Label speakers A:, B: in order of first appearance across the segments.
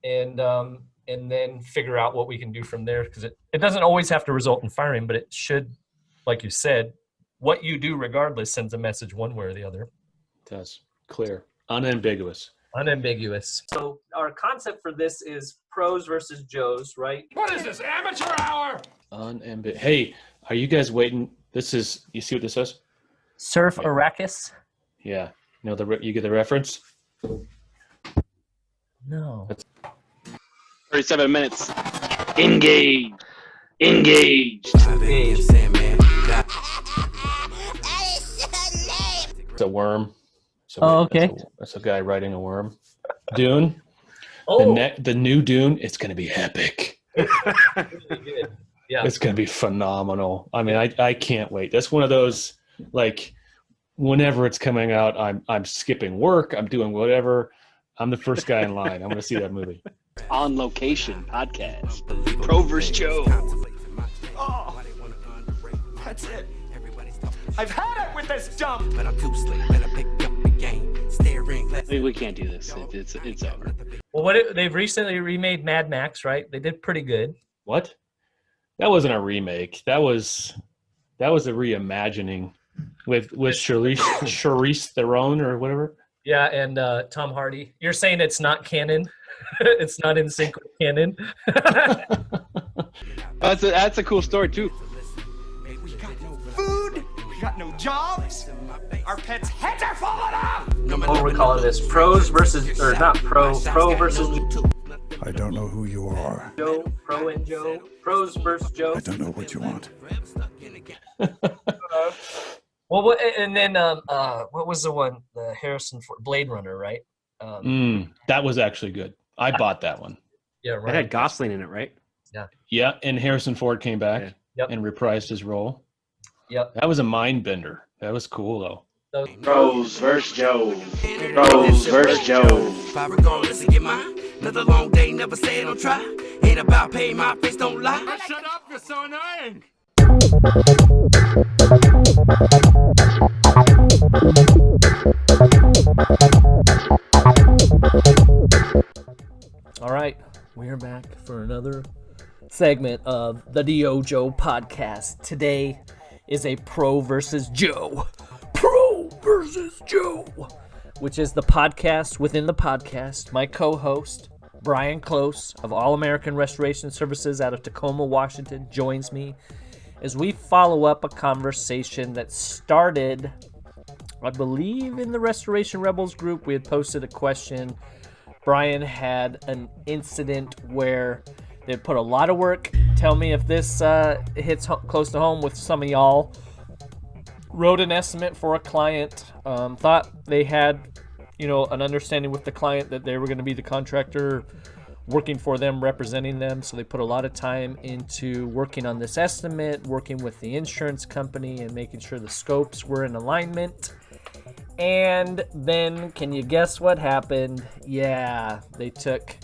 A: and then figure out what we can do from there, because it doesn't always have to result in firing, but it should, like you said, what you do regardless sends a message one way or the other.
B: It does. Clear. Unambiguous.
A: So our concept for this is pros versus Joes, right?
C: What is this, amateur hour?
B: Hey, are you guys waiting? You see what this says?
A: Surf Arrakis?
B: Yeah. You get the reference?
A: No.
D: 37 minutes. Engaged. It's
B: a worm.
A: Okay.
B: That's a guy riding a worm. Dune.
A: Oh.
B: The new Dune, it's going to be epic.
A: Really good. Yeah.
B: It's going to be phenomenal. I mean, I can't wait. That's one of those, like, whenever it's coming out, I'm skipping work. I'm doing whatever. I'm the first guy in line. I'm going to see that movie.
D: On Location podcast. Pro vs. Joe.
C: Oh, that's it. I've had it with this dump.
D: We can't do this. It's over.
A: Well, they've recently remade Mad Max, right? They did pretty good.
B: What? That wasn't a remake. That was a reimagining with Charlize Theron or whatever.
A: Yeah, and Tom Hardy. You're saying it's not canon? It's not in sync with canon?
D: That's a cool story too.
C: We got no food. We got no jobs. Our pets' heads are falling off.
A: What are we calling this? Pros versus, or not pro versus
E: I don't know who you are.
A: Joe, pro and Joe, pros versus Joe.
E: I don't know what you want.
A: Well, and then what was the one? The Harrison Ford Blade Runner, right?
B: That was actually good. I bought that one.
A: Yeah, right.
D: It had Gosling in it, right?
B: Yeah, and Harrison Ford came back and reprised his role.
A: Yep.
B: That was a mind bender. That was cool though.
D: Pros versus Joe. Pros versus Joe.
F: Regardless of get mine. Another long day, never say don't try. Ain't about pay, my face don't lie.
C: Shut up, you're so annoying.
A: All right, we are back for another segment of the DYOJO podcast. Today is a Pro versus Joe. Pro versus Joe, which is the podcast within the podcast. My co-host, Bryan Close of All American Restoration Services out of Tacoma, Washington, joins me as we follow up a conversation that started, I believe, in the Restoration Rebels group. We had posted a question. Bryan had an incident where they put a lot of work. Tell me if this hits close to home with some of y'all. Wrote an estimate for a client. Thought they had, an understanding with the client that they were going to be the contractor working for them, representing them. So they put a lot of time into working on this estimate, working with the insurance company and making sure the scopes were in alignment. And then, can you guess what happened? Yeah, they took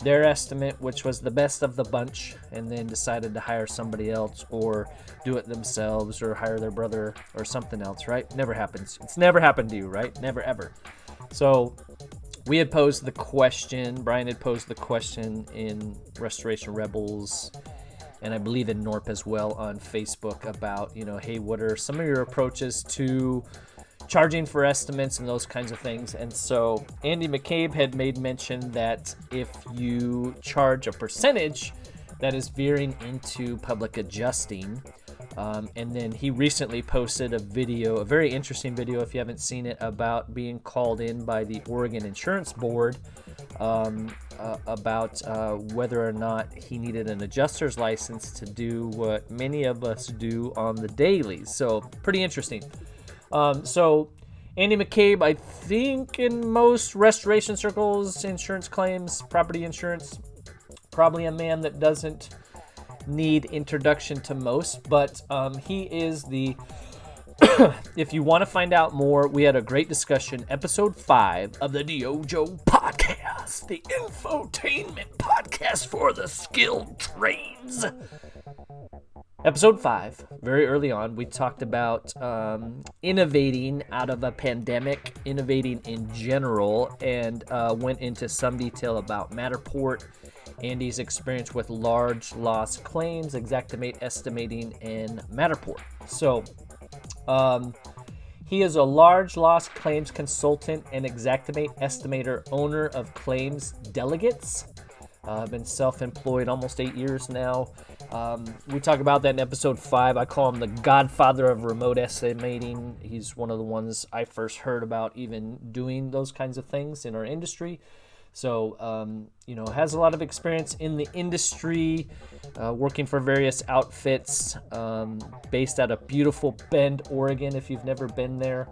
A: their estimate, which was the best of the bunch, and then decided to hire somebody else or do it themselves or hire their brother or something else, right? Never happens. It's never happened to you, right? Never, ever. So we had posed the question, Bryan had posed the question in Restoration Rebels, and I believe in NORP as well on Facebook about, hey, what are some of your approaches to charging for estimates and those kinds of things? And so Andy McCabe had made mention that if you charge a percentage, that is veering into public adjusting. And then he recently posted a video, a very interesting video, if you haven't seen it, about being called in by the Oregon Insurance Board about whether or not he needed an adjuster's license to do what many of us do on the dailies. So pretty interesting. So Andy McCabe, I think in most restoration circles, insurance claims, property insurance, probably a man that doesn't need introduction to most, but he is the if you want to find out more, we had a great discussion, episode 5 of the DYOJO podcast, the infotainment podcast for the skilled trades. Episode 5, very early on, we talked about innovating out of a pandemic, innovating in general, and went into some detail about Matterport, Andy's experience with large loss claims, Xactimate estimating, and Matterport. So, he is a large loss claims consultant and Xactimate estimator, owner of Claims Delegates. Been self-employed almost 8 years now. We talk about that in episode 5. I call him the Godfather of remote estimating. He's one of the ones I first heard about even doing those kinds of things in our industry. So, has a lot of experience in the industry, working for various outfits, based out of beautiful Bend, Oregon, if you've never been there.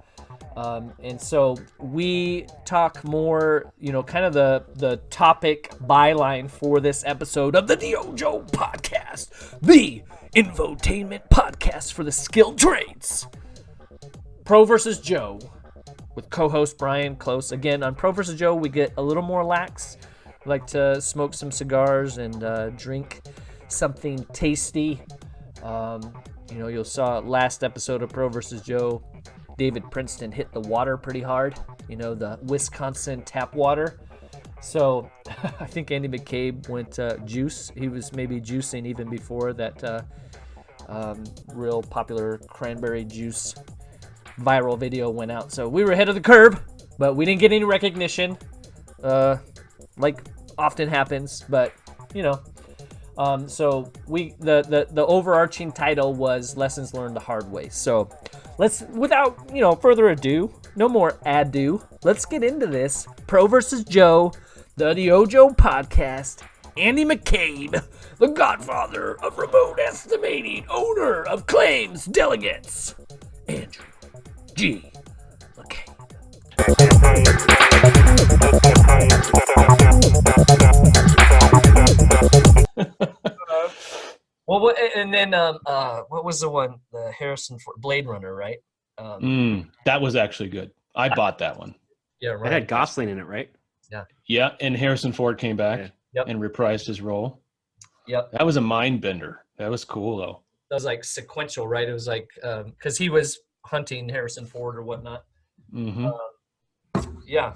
A: And so we talk more, kind of the topic byline for this episode of the DYOJO podcast, the infotainment podcast for the skilled trades. Pro versus Joe with co-host Bryan close. Again, on Pro versus Joe, we get a little more lax. We like to smoke some cigars and drink something tasty. You saw last episode of Pro versus Joe, David Princeton hit the water pretty hard, the Wisconsin tap water. So I think Andy McCabe went juice. He was maybe juicing even before that real popular cranberry juice viral video went out. So we were ahead of the curve, but we didn't get any recognition, like often happens. But so the overarching title was Lessons Learned the Hard Way. So let's, without further ado, no more ado, let's get into this. Pro versus Joe, the DYOJO podcast. Andy McCabe, the Godfather of remote estimating, owner of Claims Delegates. Andrew G. McCabe. Well, and then what was the one? The Harrison Ford Blade Runner, right?
B: That was actually good. I bought that one.
A: Yeah, right.
G: It had Gosling in it, right?
B: Yeah, and Harrison Ford came back and reprised his role.
A: Yep.
B: That was a mind bender. That was cool, though.
A: That was like sequential, right? It was like because he was hunting Harrison Ford or whatnot.
B: Mm-hmm.
A: Yeah.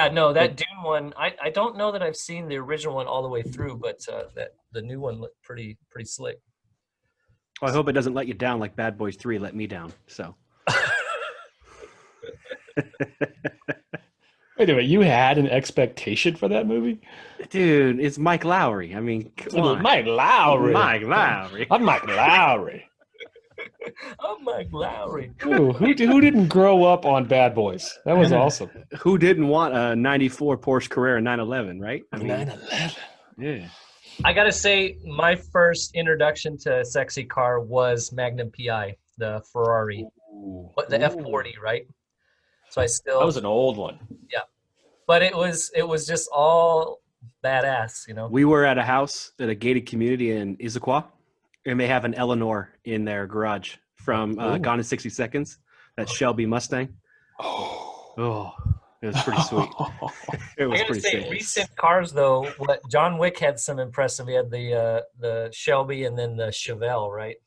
A: No, that Dune one. I don't know that I've seen the original one all the way through, but that the new one looked pretty slick.
G: Well, I hope it doesn't let you down like Bad Boys 3 let me down. So.
B: Wait a minute, you had an expectation for that movie?
G: Dude, it's Mike Lowry. I mean, come on.
B: Mike Lowry.
G: Mike Lowry.
B: I'm Mike Lowry.
A: I'm Mike Lowry.
B: Ooh, who didn't grow up on Bad Boys? That was awesome.
G: Who didn't want a 94 Porsche Carrera 911, right? I mean,
B: 911.
G: Yeah.
A: I gotta say, my first introduction to a sexy car was Magnum PI, the Ferrari, the F40, right? So that
B: was an old one.
A: Yeah, but it was just all badass,
G: We were at a house at a gated community in Issaquah, and they have an Eleanor in their garage from Gone in 60 Seconds, that Shelby Mustang. Oh, it was pretty sweet. It was pretty sick.
A: Recent cars though, what John Wick had some impressive. He had the Shelby and then the Chevelle, right?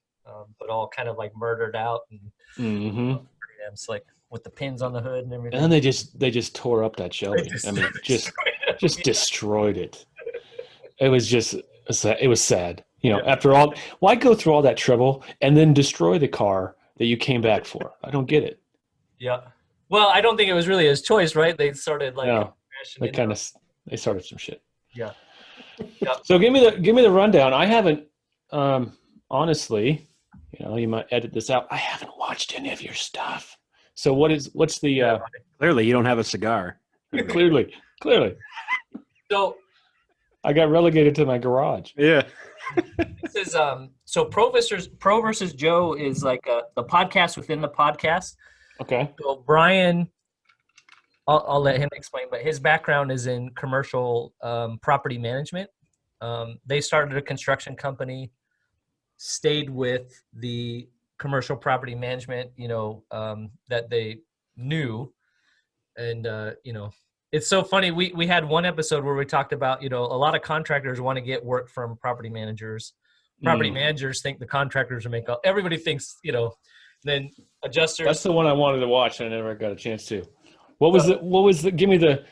A: But all kind of like murdered out and pretty damn slick with the pins on the hood and everything.
B: And then they just tore up that Shelby. I mean, just destroyed it. It was sad. After all, why go through all that trouble and then destroy the car that you came back for? I don't get it.
A: Yeah. Well, I don't think it was really his choice, right? They started
B: they started some shit.
A: Yeah.
B: So give me the rundown. I haven't, honestly, you might edit this out. I haven't watched any of your stuff. So what's the?
G: Clearly, you don't have a cigar.
B: Clearly.
A: So
B: I got relegated to my garage.
G: Yeah.
A: This is so Pro versus Joe is like the podcast within the podcast.
B: Okay.
A: So Bryan, I'll let him explain, but his background is in commercial property management. They started a construction company, stayed with the commercial property management, that they knew. And, it's so funny. We had one episode where we talked about, a lot of contractors want to get work from property managers property managers think the contractors are making. Everybody thinks, then adjusters.
B: That's the one I wanted to watch. And I never got a chance to. What was the? Give me the.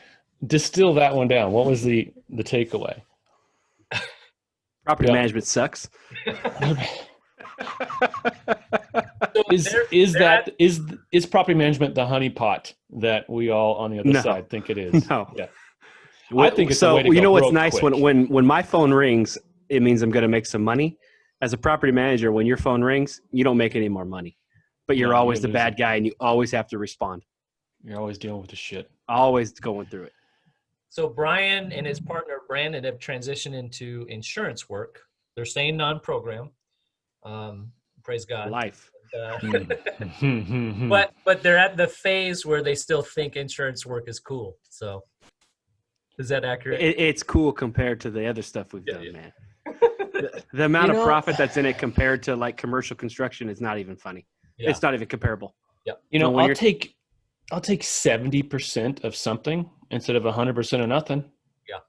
B: Distill that one down. What was the takeaway?
G: Property management sucks.
B: Is property management the honeypot that we all on the other side think it is?
G: No.
B: Yeah. I think it's
G: so.
B: the way to go
G: What's
B: real
G: nice
B: quick.
G: when my phone rings, it means I'm going to make some money. As a property manager, when your phone rings, you don't make any more money, but you're always the bad guy, and you always have to respond.
B: You're always dealing with the shit.
G: Always going through it.
A: So Bryan and his partner Brandon have transitioned into insurance work. They're staying non-program. Praise God.
G: Life.
A: But they're at the phase where they still think insurance work is cool. So is that accurate?
G: It's cool compared to the other stuff we've done, man. The amount of profit that's in it compared to like commercial construction is not even funny.
A: Yeah.
G: It's not even comparable.
A: Yeah.
B: I'll take 70% of something instead of 100% of nothing.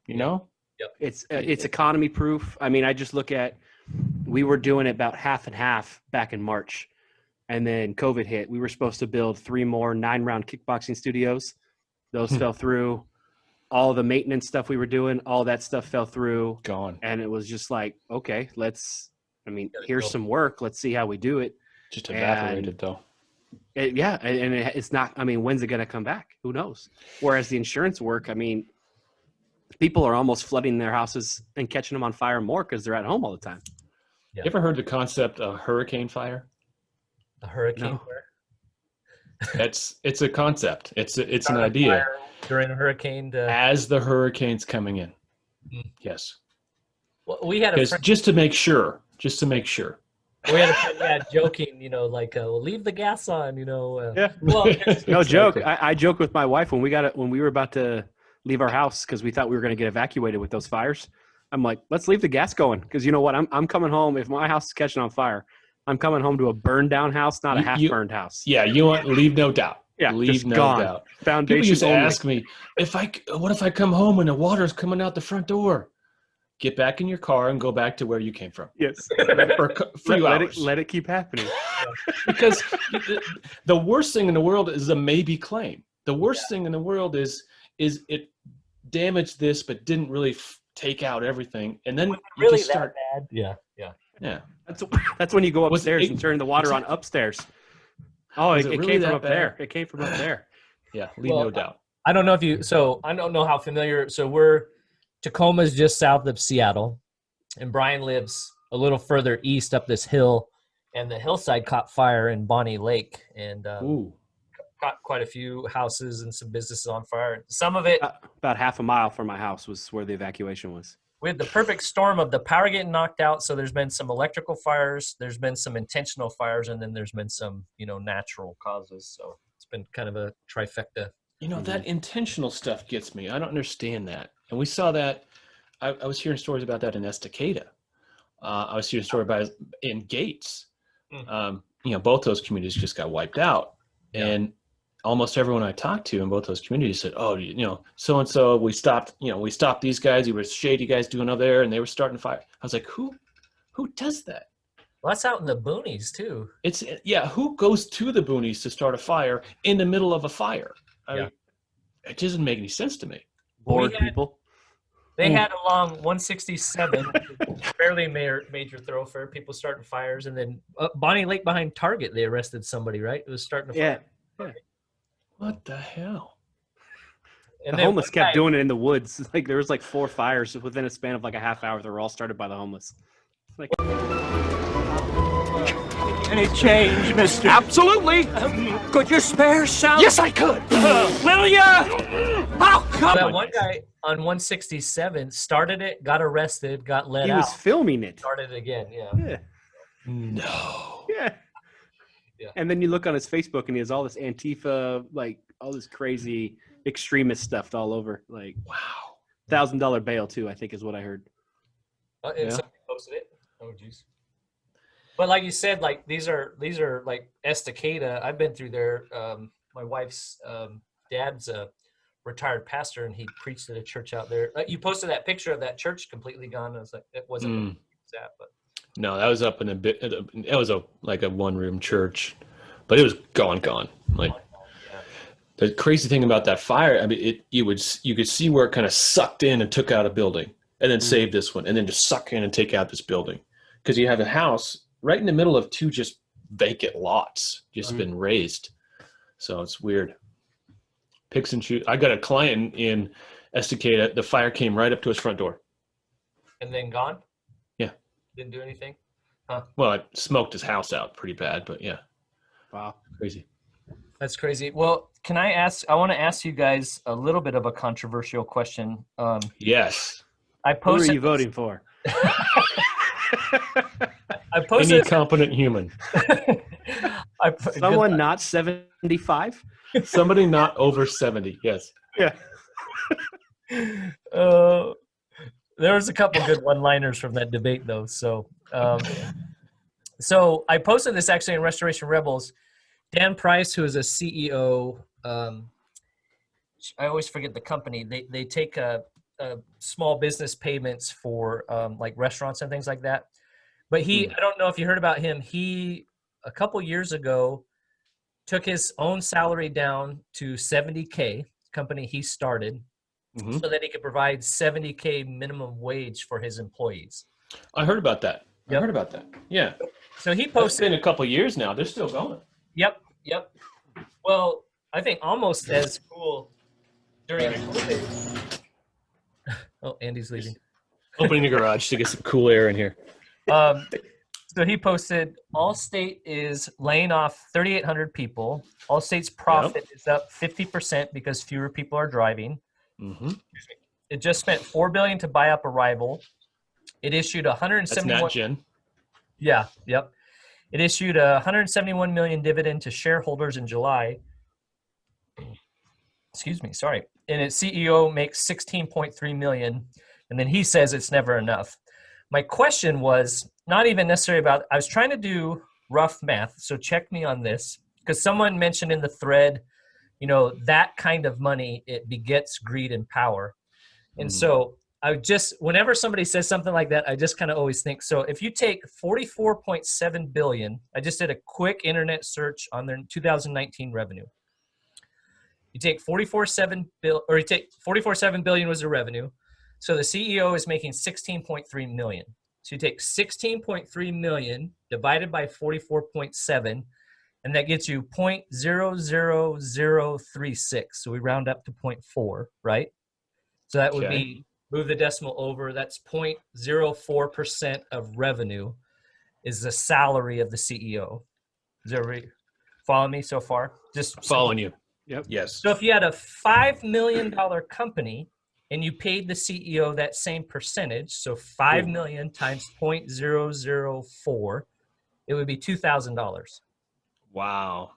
A: Yeah.
G: Yep. It's economy proof. I mean, I just look at, we were doing it about half and half back in March, and then COVID hit. We were supposed to build 3 more 9-round kickboxing studios. Those fell through. All the maintenance stuff we were doing, all that stuff fell through.
B: Gone.
G: And it was just like, okay, here's some work. Let's see how we do it.
B: Just evaporated though.
G: It's not, when's it going to come back? Who knows? Whereas the insurance work, people are almost flooding their houses and catching them on fire more because they're at home all the time.
B: You ever heard the concept of hurricane fire?
A: A hurricane fire?
B: It's a concept. It's an idea.
A: During a hurricane.
B: As the hurricane's coming in. Yes.
A: Well, we had a friend,
B: just to make sure.
A: we had a friend joking, we'll leave the gas on,
G: Yeah.
A: Well,
G: No joke. I joked with my wife when we were about to leave our house because we thought we were going to get evacuated with those fires. I'm like, let's leave the gas going because you know what? I'm coming home. If my house is catching on fire, I'm coming home to a burned down house, not a half burned house.
B: Yeah, you want leave no doubt.
G: Yeah,
B: leave
G: just
B: no
G: gone.
B: doubt.
G: Foundation
B: People used to
G: only.
B: ask me what if I come home and the water's coming out the front door? Get back in your car and go back to where you came from.
G: Yes.
B: For a few hours.
G: Let it keep happening.
B: Because the worst thing in the world is a maybe claim. The worst thing in the world is it damaged this but didn't really take out everything, and then you just start.
A: That bad? Yeah.
G: That's when you go upstairs and turn the water on upstairs. Oh, it
B: really
G: came from
B: that
G: up
B: bad?
G: there. It came from up there.
B: Yeah, leave no doubt.
A: I don't know I don't know how familiar. So Tacoma's just south of Seattle, and Bryan lives a little further east up this hill, and the hillside caught fire in Bonnie Lake, and caught quite a few houses and some businesses on fire. Some of it,
G: About half a mile from my house was where the evacuation was.
A: we had the perfect storm of the power getting knocked out. So there's been some electrical fires, there's been some intentional fires, and then there's been some, natural causes. So it's been kind of a trifecta.
B: That intentional stuff gets me. I don't understand that. And we saw that. I was hearing stories about that in Estacada. I was hearing a story about it in Gates. Both those communities just got wiped out. Yeah. And almost everyone I talked to in both those communities said, oh, so-and-so, we stopped these guys. You were shady guys doing over there, and they were starting fire. I was like, who does that?
A: Well, that's out in the boonies too.
B: Who goes to the boonies to start a fire in the middle of a fire? I mean, it doesn't make any sense to me.
G: Bored people.
A: They had along 167, fairly major thoroughfare, people starting fires, and then Bonnie Lake behind Target, they arrested somebody, right? It was starting a fire.
G: Yeah.
B: What the hell?
A: And
G: the homeless kept doing it in the woods. Like there was 4 fires within a span of a half hour that were all started by the homeless. Like,
H: any change, mister?
C: Absolutely.
H: Could you spare some?
C: Yes, I could.
H: Will ya?
C: Oh, come
A: that
C: on.
A: one guy on 167 started it, got arrested, got let out.
G: he was filming it.
A: Started it again,
G: Yeah.
B: No.
G: Yeah. And then you look on his Facebook and he has all this Antifa, all this crazy extremist stuff all over. Wow. $1,000 bail too, I think is what I heard.
A: And somebody posted it. Oh, jeez. But like you said, these are Estacada. I've been through there. My wife's dad's a retired pastor, and he preached at a church out there. You posted that picture of that church completely gone. I was like, it wasn't that, but
B: No, that was up in a bit. It was like a one-room church, but it was gone. Like the crazy thing about that fire, I mean, you could see where it kind of sucked in and took out a building, and then saved this one, and then just suck in and take out this building, because you have a house right in the middle of two just vacant lots, just been raised. So it's weird. Picks and shoot. I got a client in Estacada. The fire came right up to his front door.
A: And then gone?
B: Yeah.
A: Didn't do anything? Huh.
B: Well, it smoked his house out pretty bad, but yeah.
G: Wow.
B: Crazy.
A: That's crazy. Well, I want to ask you guys a little bit of a controversial question.
B: Yes.
A: I
G: Who
A: posted
G: are you voting for?
A: I posted
B: Any competent human.
G: Someone not 75?
B: Somebody not over 70. Yes.
G: Yeah.
A: There was a couple good one-liners from that debate, though. So I posted this actually in Restoration Rebels. Dan Price, who is a CEO, I always forget the company. They take small business payments for like restaurants and things like that. But I don't know if you heard about him. He, a couple years ago, took his own salary down to $70K, company he started, so that he could provide $70K minimum wage for his employees.
B: I heard about that.
A: Yep.
B: I heard about that. Yeah.
A: So he
B: It's
A: posted.
B: been a couple years now. They're still going.
A: Yep. Well, I think almost as cool during COVID. Oh, Andy's leaving.
B: Opening the garage to get some cool air in here.
A: So he posted, Allstate is laying off 3,800 people. Allstate's profit is up 50% because fewer people are driving. It just spent $4 billion to buy up a rival. It issued 171.
B: That's not Jen.
A: Yeah. Yep. It issued a 171 million dividend to shareholders in July. Excuse me. Sorry. And its CEO makes 16.3 million. And then he says it's never enough. My question was not even necessarily about, I was trying to do rough math. So check me on this, because someone mentioned in the thread, that kind of money, it begets greed and power. And so whenever somebody says something like that, I just kind of always think, so if you take 44.7 billion, I just did a quick internet search on their 2019 revenue. You take 44.7 billion was the revenue. So the CEO is making 16.3 million. So you take 16.3 million divided by 44.7, and that gets you 0.00036. So we round up to 0.4, right? So that would be, move the decimal over, that's 0.04% of revenue is the salary of the CEO. Does everybody follow me so far? Just
B: Following you.
G: Yep.
B: Yes.
A: So if you had a $5 million company and you paid the CEO that same percentage, so 5 million times 0.004, it would be $2,000.
B: Wow.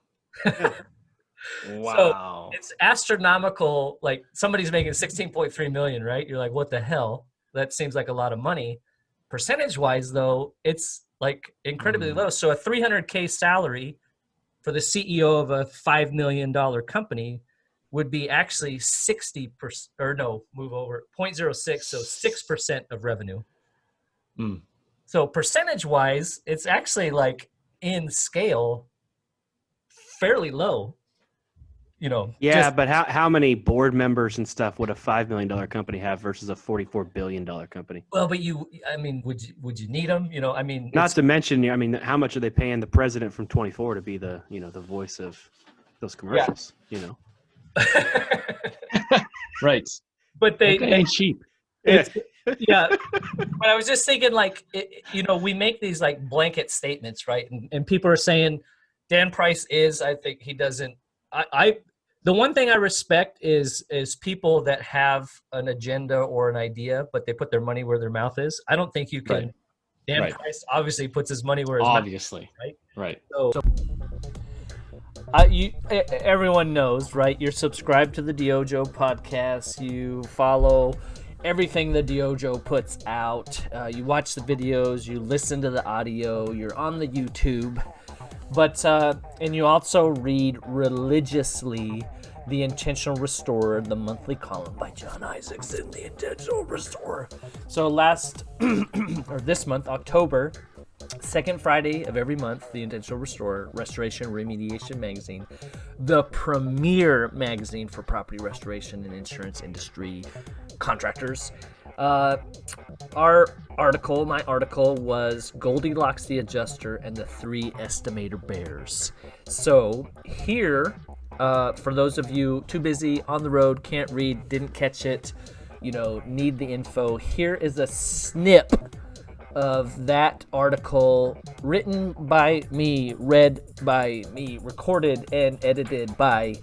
B: Wow.
A: So it's astronomical. Like, somebody's making 16.3 million, right? You're like, what the hell? That seems like a lot of money. Percentage wise, though, it's like incredibly low. So a 300K salary for the CEO of a $5 million company would be actually 60%, or no, move over 0.06, so 6% of revenue. So percentage wise, it's actually like in scale fairly low.
G: Yeah, but how many board members and stuff would a $5 million company have versus a $44 billion company?
A: Well, but would you need them?
G: Not to mention, how much are they paying the president from 24 to be the voice of those commercials?
B: Right.
A: But they
B: ain't cheap.
A: Yeah. But I was just thinking, like, we make these like blanket statements, right? And people are saying Dan Price I think he doesn't. The one thing I respect is people that have an agenda or an idea, but they put their money where their mouth is. I don't think you can.
B: Right.
A: Dan Price obviously puts his money where his mouth is.
B: Right.
A: So everyone knows, right? You're subscribed to the DYOJO podcast. You follow everything the DYOJO puts out. You watch the videos. You listen to the audio. You're on the YouTube. But, and you also read religiously The Intentional Restorer, the monthly column by John Isaacson, The Intentional Restorer. So this month, October, second Friday of every month, the Intentional Restorer, Restoration Remediation Magazine, the premier magazine for property restoration and insurance industry contractors. My article was Goldilocks the Adjuster and the Three Estimator Bears. So here, for those of you too busy, on the road, can't read, didn't catch it, need the info, here is a snip of that article written by me, read by me, recorded and edited by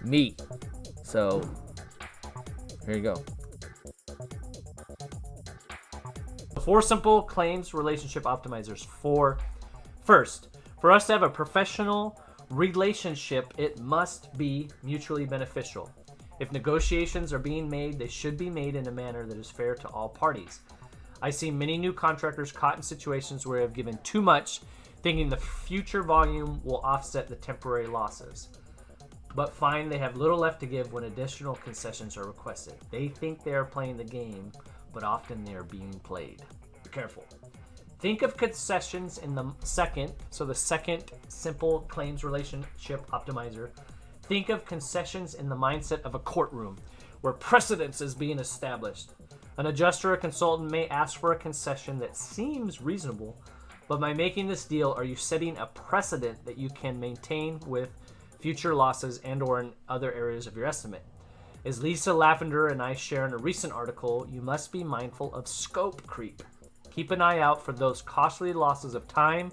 A: me. So, here you go. 4 simple claims relationship optimizers. First, for us to have a professional relationship, it must be mutually beneficial. If negotiations are being made, they should be made in a manner that is fair to all parties. I see many new contractors caught in situations where they have given too much, thinking the future volume will offset the temporary losses, but find they have little left to give when additional concessions are requested. They think they are playing the game, but often they are being played. Be careful. Think of concessions in the second simple claims relationship optimizer. Think of concessions in the mindset of a courtroom where precedence is being established. An adjuster or consultant may ask for a concession that seems reasonable, but by making this deal, are you setting a precedent that you can maintain with future losses and or in other areas of your estimate? As Lisa Lavender and I share in a recent article, you must be mindful of scope creep. Keep an eye out for those costly losses of time,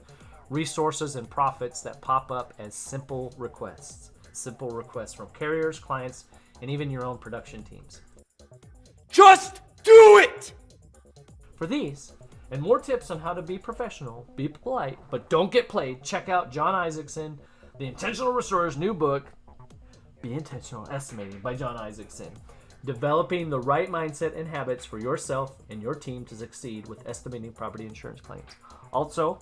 A: resources, and profits that pop up as simple requests. Simple requests from carriers, clients, and even your own production teams.
H: Just do it!
A: For these, and more tips on how to be professional, be polite, but don't get played, check out John Isaacson, The Intentional Restorer's new book, Be Intentional Estimating by John Isaacson. Developing the right mindset and habits for yourself and your team to succeed with estimating property insurance claims. Also,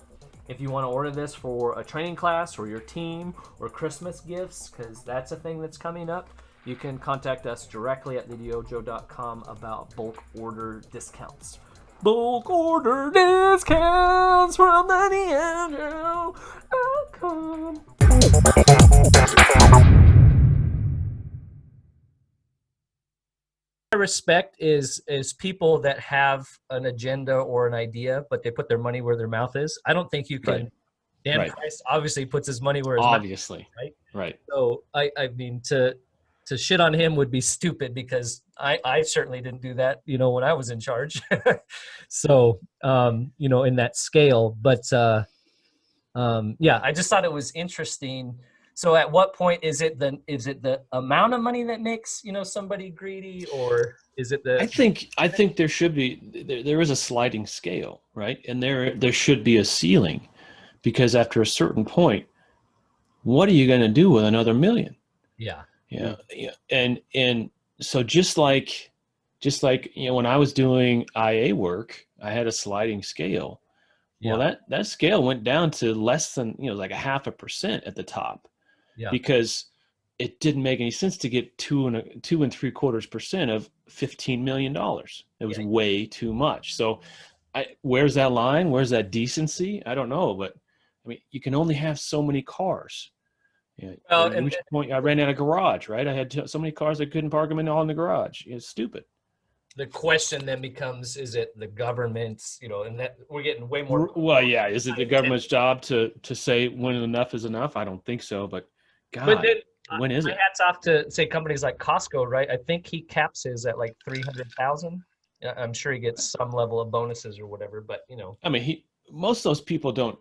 A: if you want to order this for a training class or your team or Christmas gifts, because that's a thing that's coming up, you can contact us directly at DYOJO.com about bulk order discounts. Bulk order discounts from DYOJO.com. I respect is people that have an agenda or an idea, but they put their money where their mouth is. I don't think you can.
B: Right.
A: Dan
B: Right.
A: Price obviously puts his money where his
B: Obviously.
A: mouth is,
B: Right.
A: So I mean to shit on him would be stupid because I certainly didn't do that, when I was in charge. So in that scale, but I just thought it was interesting. So at what point is it the amount of money that makes somebody greedy, or is it the?
B: I think there should be there is a sliding scale, right? And there should be a ceiling, because after a certain point, what are you going to do with another million? Yeah. And so just like when I was doing IA work, I had a sliding scale. Well, that scale went down to less than like 0.5% at the top. Yeah. Because it didn't make any sense to get 2.75% of $15 million. It was way too much. So where's that line? Where's that decency? I don't know. But I mean, you can only have so many cars. At which point I ran out of garage, right? I had so many cars I couldn't park them all in the garage. It's stupid.
A: The question then becomes, is it the government's, and that we're getting way more.
B: Well, yeah. Is it the government's job to say when enough is enough? I don't think so, but God,
A: but then,
B: when is it?
A: Hats off to say companies like Costco, right? I think he caps his at like 300,000. I'm sure he gets some level of bonuses or whatever, but
B: I mean, most of those people don't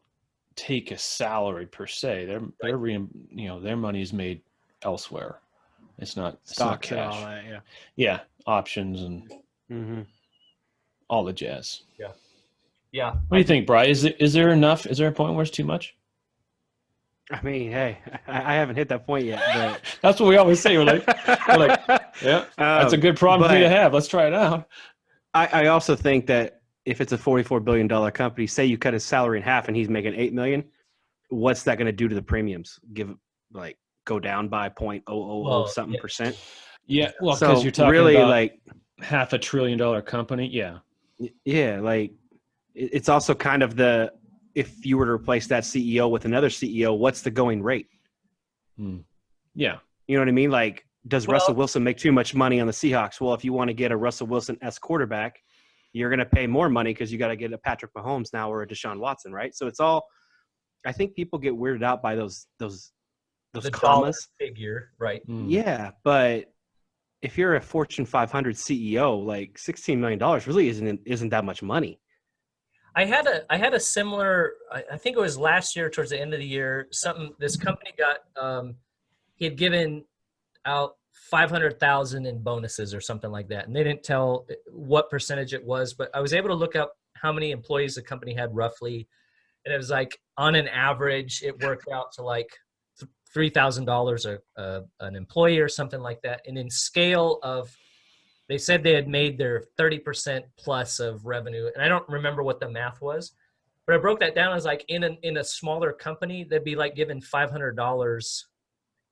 B: take a salary per se. Their money is made elsewhere. It's not
G: Stocks
B: cash.
G: and all that,
B: yeah, options and all the jazz.
A: Yeah.
B: What do you think, Bryan? Is there enough? Is there a point where it's too much?
G: I mean, hey, I haven't hit that point yet. But
B: that's what we always say. We're like, yeah, that's a good problem for you to have. Let's try it out.
G: I also think that if it's a $44 billion company, say you cut his salary in half and he's making $8 million, what's that going to do to the premiums? Go down by 0.000 something percent?
B: Yeah, well, because you're talking
G: really
B: about
G: like
B: $500 billion company. Yeah.
G: Yeah, like it's also kind of the if you were to replace that CEO with another CEO, what's the going rate?
B: Yeah.
G: You know what I mean? Like, does Russell Wilson make too much money on the Seahawks? Well, if you want to get a Russell Wilson-esque quarterback, you're going to pay more money because you got to get a Patrick Mahomes now or a Deshaun Watson, right? So it's all – I think people get weirded out by those
A: the
G: commas.
A: dollar figure, right?
G: Yeah, but if you're a Fortune 500 CEO, like $16 million really isn't that much money.
A: I had a similar. I think it was last year towards the end of the year. This company got he had given out 500,000 in bonuses or something like that, and they didn't tell what percentage it was. But I was able to look up how many employees the company had roughly, and it was like on an average, it worked out to like $3,000 an employee or something like that. And in scale of, they said they had made their 30% plus of revenue. And I don't remember what the math was, but I broke that down as like in a smaller company, they'd be like given $500,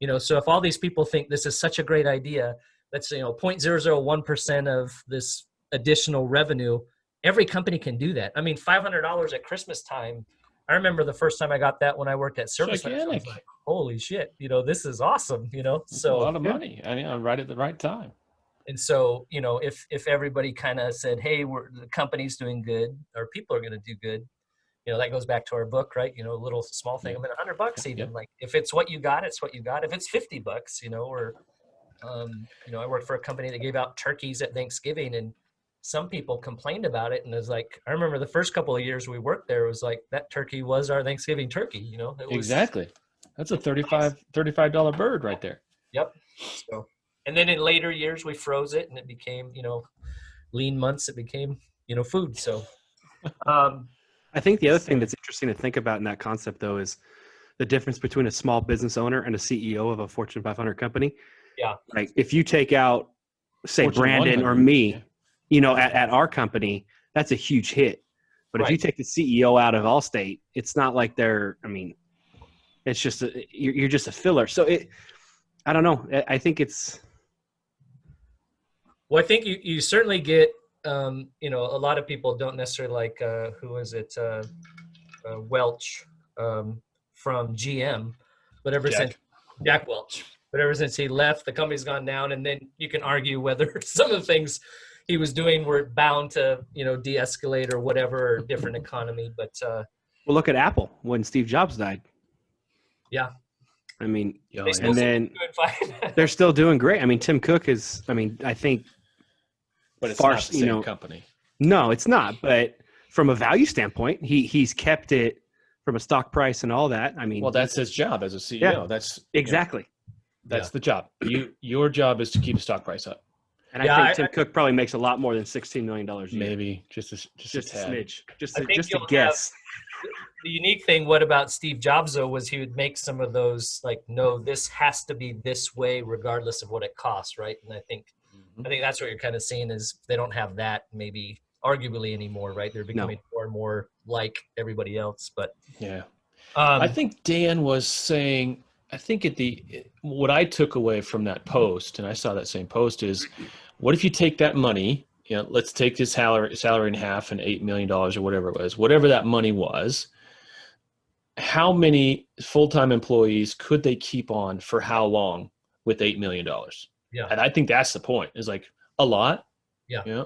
A: you know? So if all these people think this is such a great idea, that's, 0.001% of this additional revenue, every company can do that. I mean, $500 at Christmas time. I remember the first time I got that when I worked at Service. I was like, holy shit, this is awesome, So
B: a lot of money. I mean, right at the right time.
A: And so, if everybody kind of said, hey, the company's doing good, or people are going to do good, that goes back to our book, right? A little small thing. I mean, $100 even, like if it's what you got, it's what you got. If it's $50, or, I worked for a company that gave out turkeys at Thanksgiving, and some people complained about it. And it was like, I remember the first couple of years we worked there, it was like that turkey was our Thanksgiving turkey, It was,
B: exactly. That's a $35 bird right there.
A: Yep. So, and then in later years we froze it and it became, lean months, it became, food. So,
G: I think the other thing that's interesting to think about in that concept though, is the difference between a small business owner and a CEO of a Fortune 500 company.
A: Yeah.
G: Like if you take out, say,
B: Fortune
G: Brandon
B: 100,
G: or me, at our company, that's a huge hit. But if you take the CEO out of Allstate, it's not like it's just you're just a filler. So I don't know. I think it's.
A: Well, I think you certainly get, a lot of people don't necessarily like, who is it? Welch from GM, but ever since Jack Welch, but ever since he left, the company's gone down. And then you can argue whether some of the things he was doing were bound to, de-escalate or whatever, or different economy. But
G: well, look at Apple when Steve Jobs died.
A: Yeah.
G: I mean,
A: and then
G: they're still doing great. I mean, Tim Cook is, I think,
B: but it's not the same company.
G: No, it's not. But from a value standpoint, he's kept it from a stock price and all that. I mean,
B: well, that's his job as a CEO.
G: Yeah,
B: that's
G: exactly.
B: That's the job. Your job is to keep the stock price up.
G: And I think Tim Cook probably makes a lot more than $16 million a year.
B: Maybe just a
G: smidge, just a guess.
A: The unique thing, what about Steve Jobs though, was he would make some of those like, no, this has to be this way regardless of what it costs, right? And I think that's what you're kind of seeing is they don't have that maybe arguably anymore, right? They're becoming more and more like everybody else. But
B: yeah, I think Dan was saying. I think what I took away from that post, and I saw that same post, is what if you take that money, let's take his salary in half and $8 million or whatever it was, whatever that money was, how many full-time employees could they keep on for how long with $8 million?
A: Yeah.
B: And I think that's the point, is like a lot.
A: Yeah.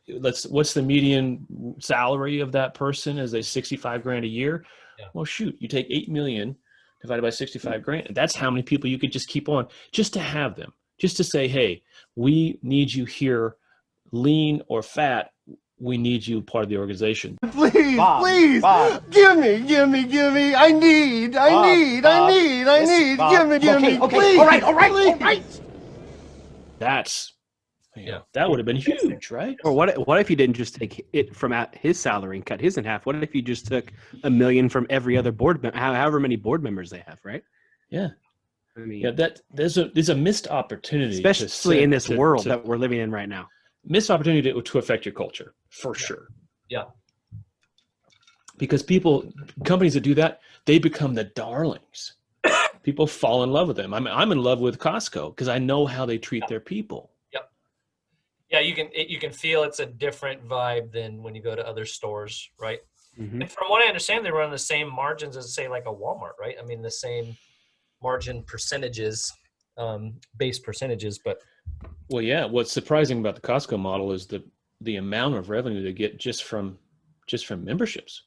B: What's the median salary of that person? Is they $65,000 a year?
A: Yeah.
B: Well, shoot, you take 8 million divided by $65,000. That's how many people you could just keep on, just to have them, just to say, hey, we need you here, lean or fat. We need you part of the organization.
I: Please, Bob, give me. I need. Give me.
H: Okay,
I: please.
H: all right.
B: That's, that would have been huge, right?
G: Or what if you didn't just take it from his salary and cut his in half? What if you just took $1 million from every other board member, however many board members they have, right?
B: Yeah. I mean, that there's a missed opportunity,
G: especially in this world that we're living in right now.
B: Missed opportunity to affect your culture for sure.
A: Yeah.
B: Because companies that do that, they become the darlings. People fall in love with them. I'm in love with Costco because I know how they treat their people.
A: Yep. Yeah, you can feel it's a different vibe than when you go to other stores, right? And from what I understand, they run the same margins as, say, like a Walmart, right? I mean, the same margin percentages, base percentages. But
B: Well, yeah. What's surprising about the Costco model is the amount of revenue they get just from memberships.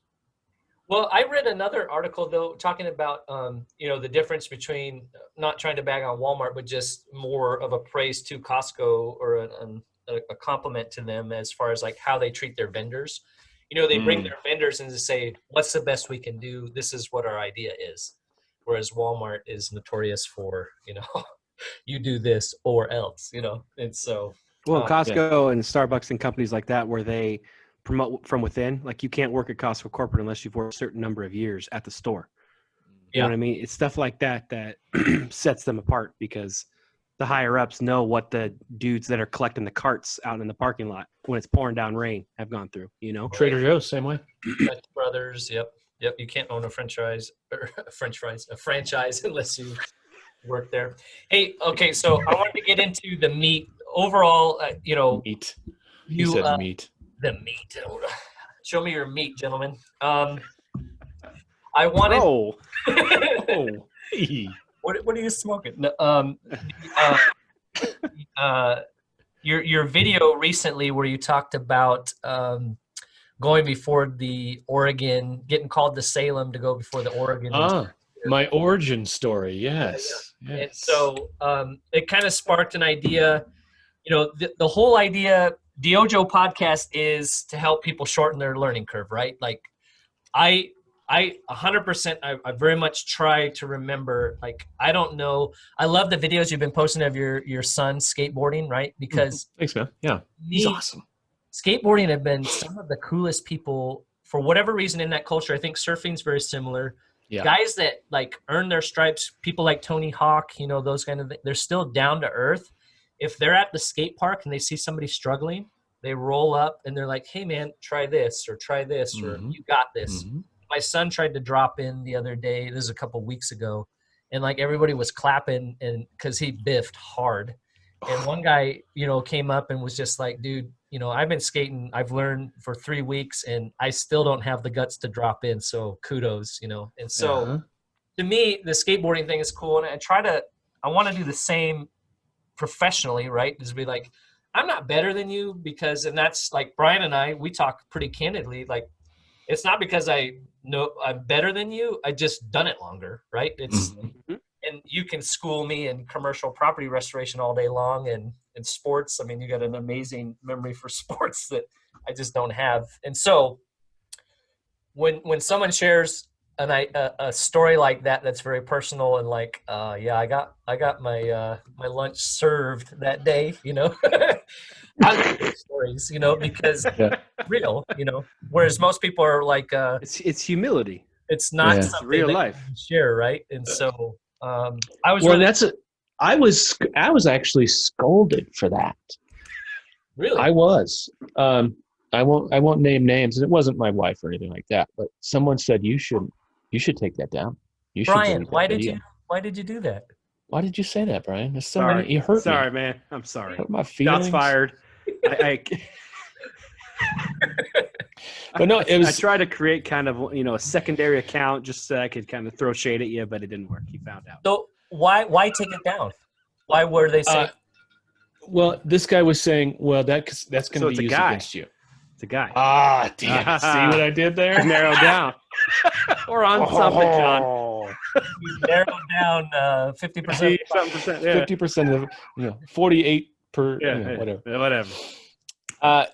A: well, I read another article though talking about the difference between not trying to bag on Walmart, but just more of a praise to Costco or a compliment to them as far as like how they treat their vendors. They bring their vendors and say, what's the best we can do? This is what our idea is. Whereas Walmart is notorious for, you do this or else, and so.
G: Well, Costco and Starbucks and companies like that, where they promote from within, like you can't work at Costco corporate unless you've worked a certain number of years at the store. You know what I mean? It's stuff like that sets them apart, because the higher ups know what the dudes that are collecting the carts out in the parking lot when it's pouring down rain have gone through,
B: Trader Joe's, same way.
A: Dutch Brothers, yep. You can't own a franchise unless you work there. Hey, okay, so I wanted to get into the meat overall.
B: Meat.
A: You
B: said meat.
A: The meat. Show me your meat, gentlemen. I wanted.
B: Oh.
A: What are you smoking? No, your video recently where you talked about going before the Oregon, getting called to Salem to go before the Oregon.
B: My origin story, yes.
A: And so it kind of sparked an idea. The whole idea, DYOJO podcast, is to help people shorten their learning curve, right? Like I 100%, I very much try to remember, like, I don't know. I love the videos you've been posting of your son skateboarding, right? Because
B: thanks, man. Yeah, he's awesome.
A: Skateboarding have been some of the coolest people for whatever reason in that culture. I think surfing's very similar. Yeah. Guys that like earn their stripes, people like Tony Hawk, those kind of, they're still down to earth. If they're at the skate park and they see somebody struggling, they roll up and they're like, hey man, try this or you got this. My son tried to drop in the other day. This is a couple weeks ago. And like everybody was clapping and cause he biffed hard. And one guy, came up and was just like, dude, I've been skating. I've learned for 3 weeks and I still don't have the guts to drop in. So kudos, And so to me, the skateboarding thing is cool. And I want to do the same professionally, right? Just be like, I'm not better than you and that's like Bryan and I, we talk pretty candidly. Like, it's not because I know I'm better than you. I just done it longer, right? It's and you can school me in commercial property restoration all day long and in sports. I mean, you got an amazing memory for sports that I just don't have. And so when someone shares a story like that, that's very personal and like, I got my lunch served that day, I love those stories, because real, whereas most people are like,
G: it's humility.
A: It's not something
G: real
A: that
G: life.
A: you can share, right? And so I was.
B: Well, I was actually scolded for that.
A: Really?
B: I was. I won't name names, and it wasn't my wife or anything like that. But someone said you should take that down. You should.
A: Brian, why did you do that?
B: Why did you say that, Brian? There's so
G: sorry.
B: many. You hurt me.
G: Sorry, man. I'm sorry.
B: Hurt my feelings.
G: Shots fired.
B: But no, it was.
G: I tried to create kind of a secondary account just so I could kind of throw shade at you, but it didn't work. You found out.
A: So why take it down? Why were they saying?
B: Well, this guy was saying, well, that's going to be used against you.
G: It's a guy.
B: Ah, damn. See what I did there?
G: Narrow down. We're on something, John.
A: You narrowed down 50%.
B: 50% of 48 per
G: whatever.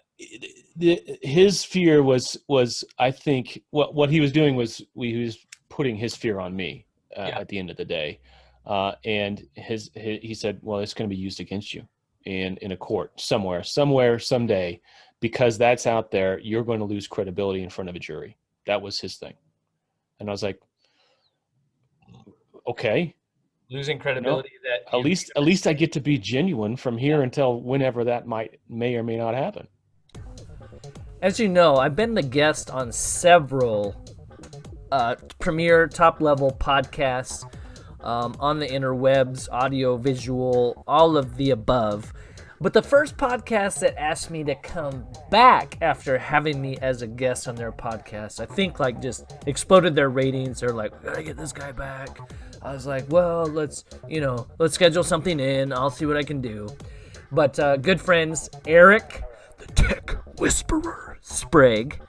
B: His fear was I think what he was doing was he was putting his fear on me at the end of the day, and he said, well, it's going to be used against you in a court somewhere someday, because that's out there. You're going to lose credibility in front of a jury. That was his thing, and I was like, okay.
A: Losing credibility
B: at least I get to be genuine from here until whenever that may or may not happen.
A: As you know, I've been the guest on several premier top-level podcasts on the interwebs, audio, visual, all of the above. But the first podcast that asked me to come back after having me as a guest on their podcast, I think like just exploded their ratings. They're like, we gotta get this guy back. I was like, well, let's schedule something in. I'll see what I can do. But good friends, Eric, the Tech Whisperer Sprague,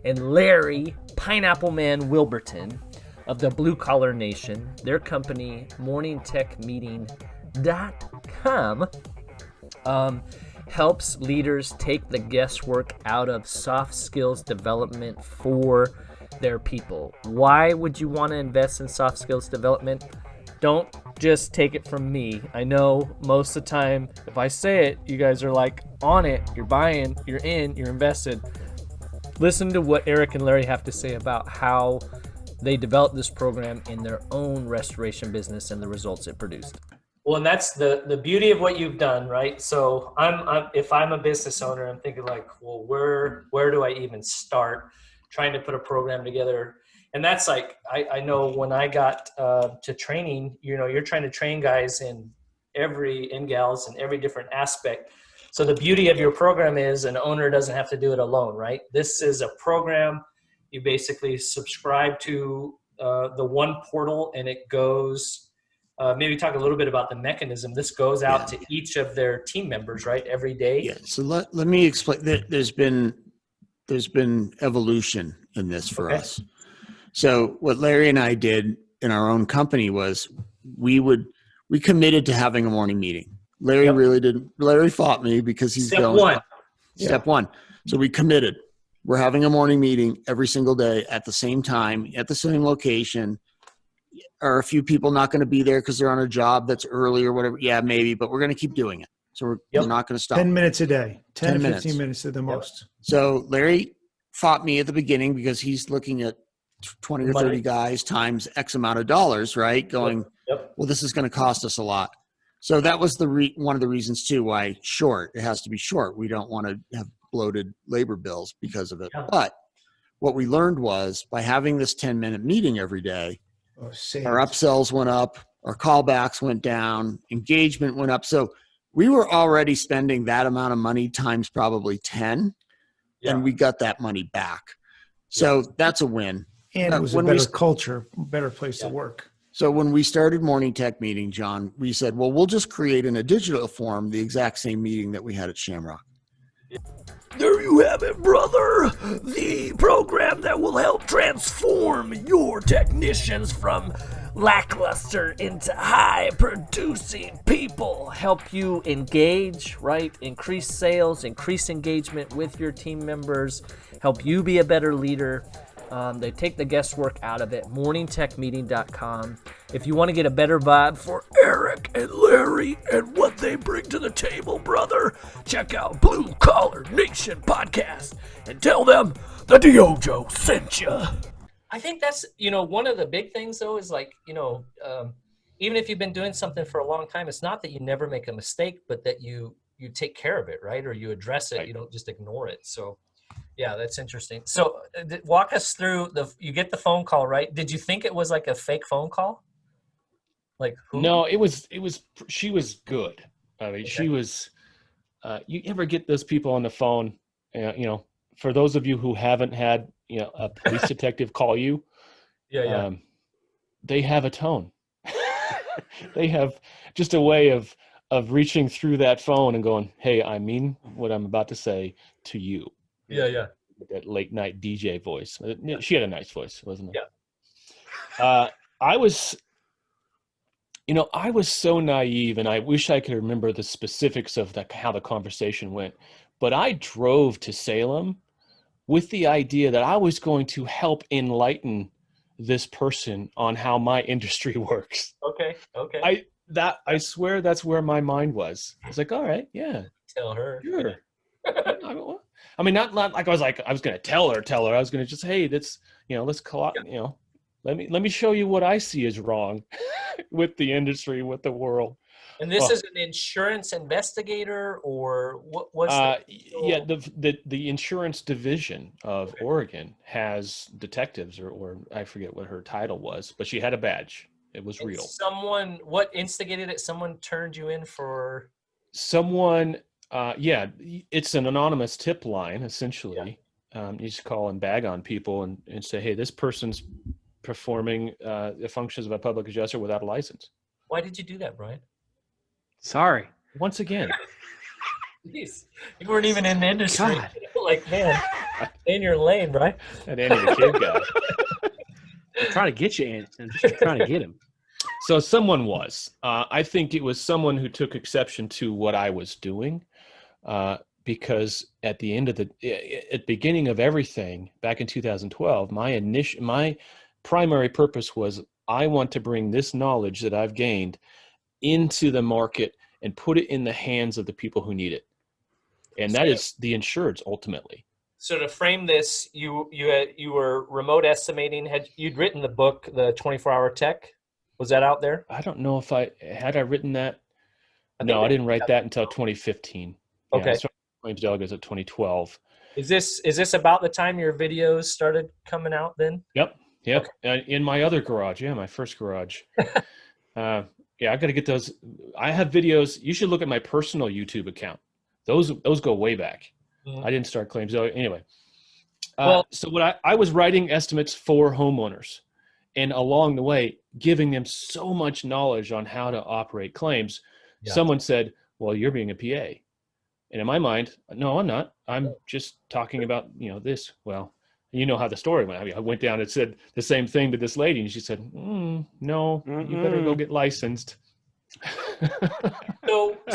A: and Larry, Pineapple Man Wilburton of the Blue Collar Nation, their company, morningtechmeeting.com, helps leaders take the guesswork out of soft skills development for their people. Why would you want to invest in soft skills development? Don't just take it from me. I know most of the time, if I say it, you guys are like on it, you're buying, you're in, you're invested. Listen to what Eric and Larry have to say about how they developed this program in their own restoration business and the results it produced. Well, and that's the beauty of what you've done, right? So if I'm a business owner, I'm thinking like, well, where do I even start trying to put a program together? And that's like, I know when I got to training, you're trying to train guys and gals in every different aspect. So the beauty of your program is an owner doesn't have to do it alone, right? This is a program. You basically subscribe to the one portal, and it goes, maybe talk a little bit about the mechanism. This goes out to each of their team members, right? Every day.
J: Yeah. So let me explain. There's been evolution in this for us. So what Larry and I did in our own company was we committed to having a morning meeting. Larry really didn't. Larry fought me because he's
A: Step one.
J: So we committed. We're having a morning meeting every single day at the same time, at the same location. Are a few people not going to be there because they're on a job that's early or whatever? Yeah, maybe, but we're going to keep doing it. So we're not going to stop.
K: 10 minutes a day, 10 to 15 minutes at the most.
J: So Larry fought me at the beginning because he's looking at 20 or 30 guys times X amount of dollars, right? Going, well, this is going to cost us a lot. So that was one of the reasons too why short. It has to be short. We don't want to have bloated labor bills because of it. Yeah. But what we learned was by having this 10-minute meeting every day, our upsells went up, our callbacks went down, engagement went up. So we were already spending that amount of money times probably 10, and we got that money back. So that's a win.
K: And it was a better culture, better place to work.
J: So when we started Morning Tech Meeting, John, we said, well, we'll just create in a digital form the exact same meeting that we had at Shamrock.
A: There you have it, brother. The program that will help transform your technicians from lackluster into high-producing people. Help you engage, right? Increase sales, increase engagement with your team members. Help you be a better leader. They take the guesswork out of it. morningtechmeeting.com. If you want to get a better vibe for Eric and Larry and what they bring to the table, brother, check out Blue Collar Nation Podcast and tell them the DYOJO sent you. I think that's, one of the big things, though, is like, even if you've been doing something for a long time, it's not that you never make a mistake, but that you take care of it, right? Or you address it. Right. You don't just ignore it. So. Yeah, that's interesting. So walk us through you get the phone call, right? Did you think it was like a fake phone call? Like who?
B: No, she was good. I mean, she was, you ever get those people on the phone, for those of you who haven't had, a police detective call you, they have a tone. They have just a way of reaching through that phone and going, hey, I mean what I'm about to say to you.
A: Yeah.
B: That late night DJ voice. She had a nice voice, wasn't it? Yeah. I was so naive, and I wish I could remember the specifics of how the conversation went. But I drove to Salem with the idea that I was going to help enlighten this person on how my industry works.
A: Okay.
B: I swear that's where my mind was. I was like, all right, yeah.
A: Tell her.
B: Sure. I mean, not like I was going to tell her. I was going to just, hey, that's, let's call out, let me show you what I see is wrong with the industry, with the world.
A: And this is an insurance investigator, or what was
B: the insurance division of Oregon has detectives, or I forget what her title was, but she had a badge. It was real.
A: What instigated it? Someone turned you in for?
B: Someone Yeah, it's an anonymous tip line, essentially. You just call and bag on people and say, hey, this person's performing the functions of a public adjuster without a license.
A: Why did you do that, Bryan?
G: Sorry.
B: Once again.
A: Jeez, you weren't even in the industry.
G: God.
A: Like, man, stay in your lane, right?
B: That Andy McCabe guy.
G: I'm trying to get you, Andy. I'm just trying to get him.
B: So someone was. I think it was someone who took exception to what I was doing, because at the end of at the beginning of everything back in 2012, my primary purpose was I want to bring this knowledge that I've gained into the market and put it in the hands of the people who need it, and that is the insureds ultimately.
A: So to frame this, you were remote estimating. You'd written the book, The 24-Hour Tech. Was that out there?
B: I don't know if I written that. I didn't write that until 2015.
A: Okay.
B: I started Claims Delegates at 2012.
A: Is this about the time your videos started coming out then?
B: Yep. Okay. In my other garage, my first garage. I got to get those. I have videos. You should look at my personal YouTube account. Those go way back. I didn't start Claims Delegate anyway. So what I was writing estimates for homeowners, and along the way, giving them so much knowledge on how to operate claims. Yeah. Someone said, well, you're being a PA. And in my mind, no, I'm not. I'm just talking about, this. Well, you know how the story went. I went down and said the same thing to this lady, and she said, no, you better go get licensed.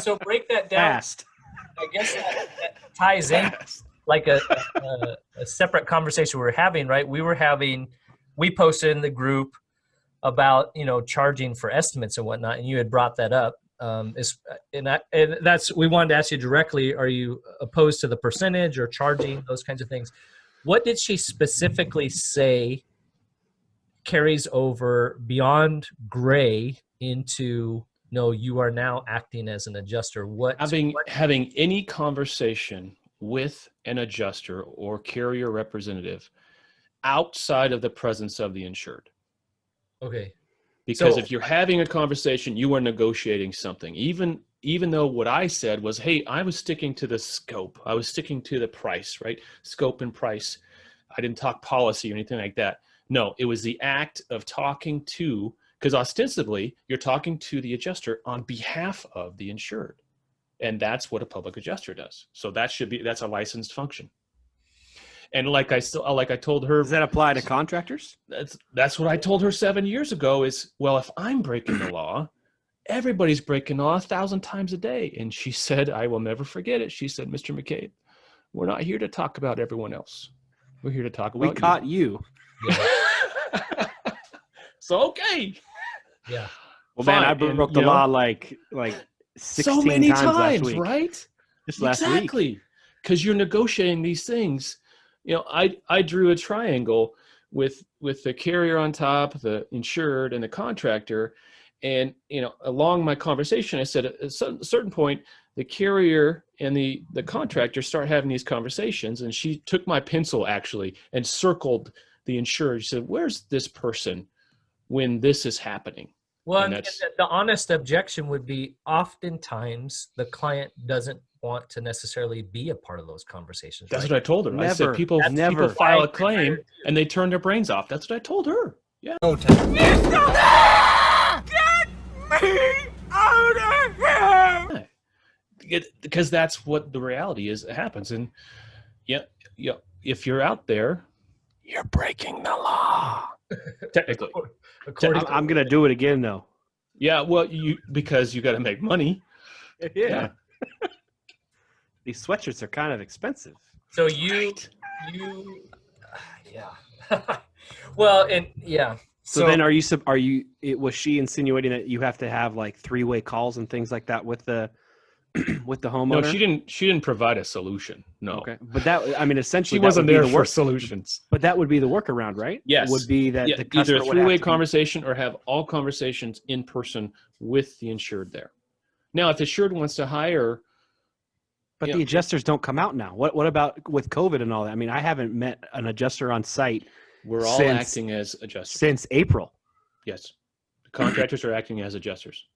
A: So break that down.
G: Fast.
A: I guess that ties in like a separate conversation we were having, right? We posted in the group about, charging for estimates and whatnot, and you had brought that up. We wanted to ask you directly, are you opposed to the percentage or charging, those kinds of things? What did she specifically say carries over beyond gray into, no, you are now acting as an adjuster?
B: Having any conversation with an adjuster or carrier representative outside of the presence of the insured.
A: Okay.
B: Because if you're having a conversation, you are negotiating something. Even though what I said was, hey, I was sticking to the scope. I was sticking to the price, right? Scope and price. I didn't talk policy or anything like that. No, it was the act of talking to, because ostensibly you're talking to the adjuster on behalf of the insured. And that's what a public adjuster does. So that's a licensed function. And like I told her,
G: does that apply to contractors?
B: That's what I told her 7 years ago is, well, if I'm breaking the law, everybody's breaking the law 1,000 times a day. And she said, I will never forget it. She said, Mr. McCabe, we're not here to talk about everyone else. We're here to talk about you.
G: We caught you.
B: Yeah. So, okay.
A: Yeah.
G: Well, man, I broke the law like 16
B: so many times
G: last week.
B: Right?
G: Just last week.
B: Exactly. Because you're negotiating these things. I drew a triangle with the carrier on top, the insured, and the contractor. And, along my conversation, I said at a certain point, the carrier and the contractor start having these conversations. And she took my pencil, actually, and circled the insured. She said, where's this person when this is happening?
A: Well, the honest objection would be oftentimes the client doesn't want to necessarily be a part of those conversations.
B: That's
A: right?
B: what I told her.
G: Never.
B: I said people file a claim and they turn their brains off. That's what I told her. Yeah.
H: Get me out of here!
B: Because that's what the reality is. It happens. And if you're out there, you're breaking the law. Technically.
G: I'm going to do it again, though.
B: Yeah, well, because you got to make money.
G: Yeah. These sweatshirts are kind of expensive.
A: So well, and yeah.
G: So then was she insinuating that you have to have like three-way calls and things like that with the homeowner?
B: No, she didn't provide a solution. No.
G: Okay. But essentially
B: she wasn't there for solutions.
G: But that would be the workaround, right?
B: Yes.
G: Would be that the
B: either a three-way conversation or have all conversations in person with the insured there. Now, if the insured wants to hire,
G: but the adjusters don't come out now. What about with COVID and all that? I mean, I haven't met an adjuster on site.
B: We're all acting as adjusters
G: since April.
B: Yes, the contractors are acting as adjusters.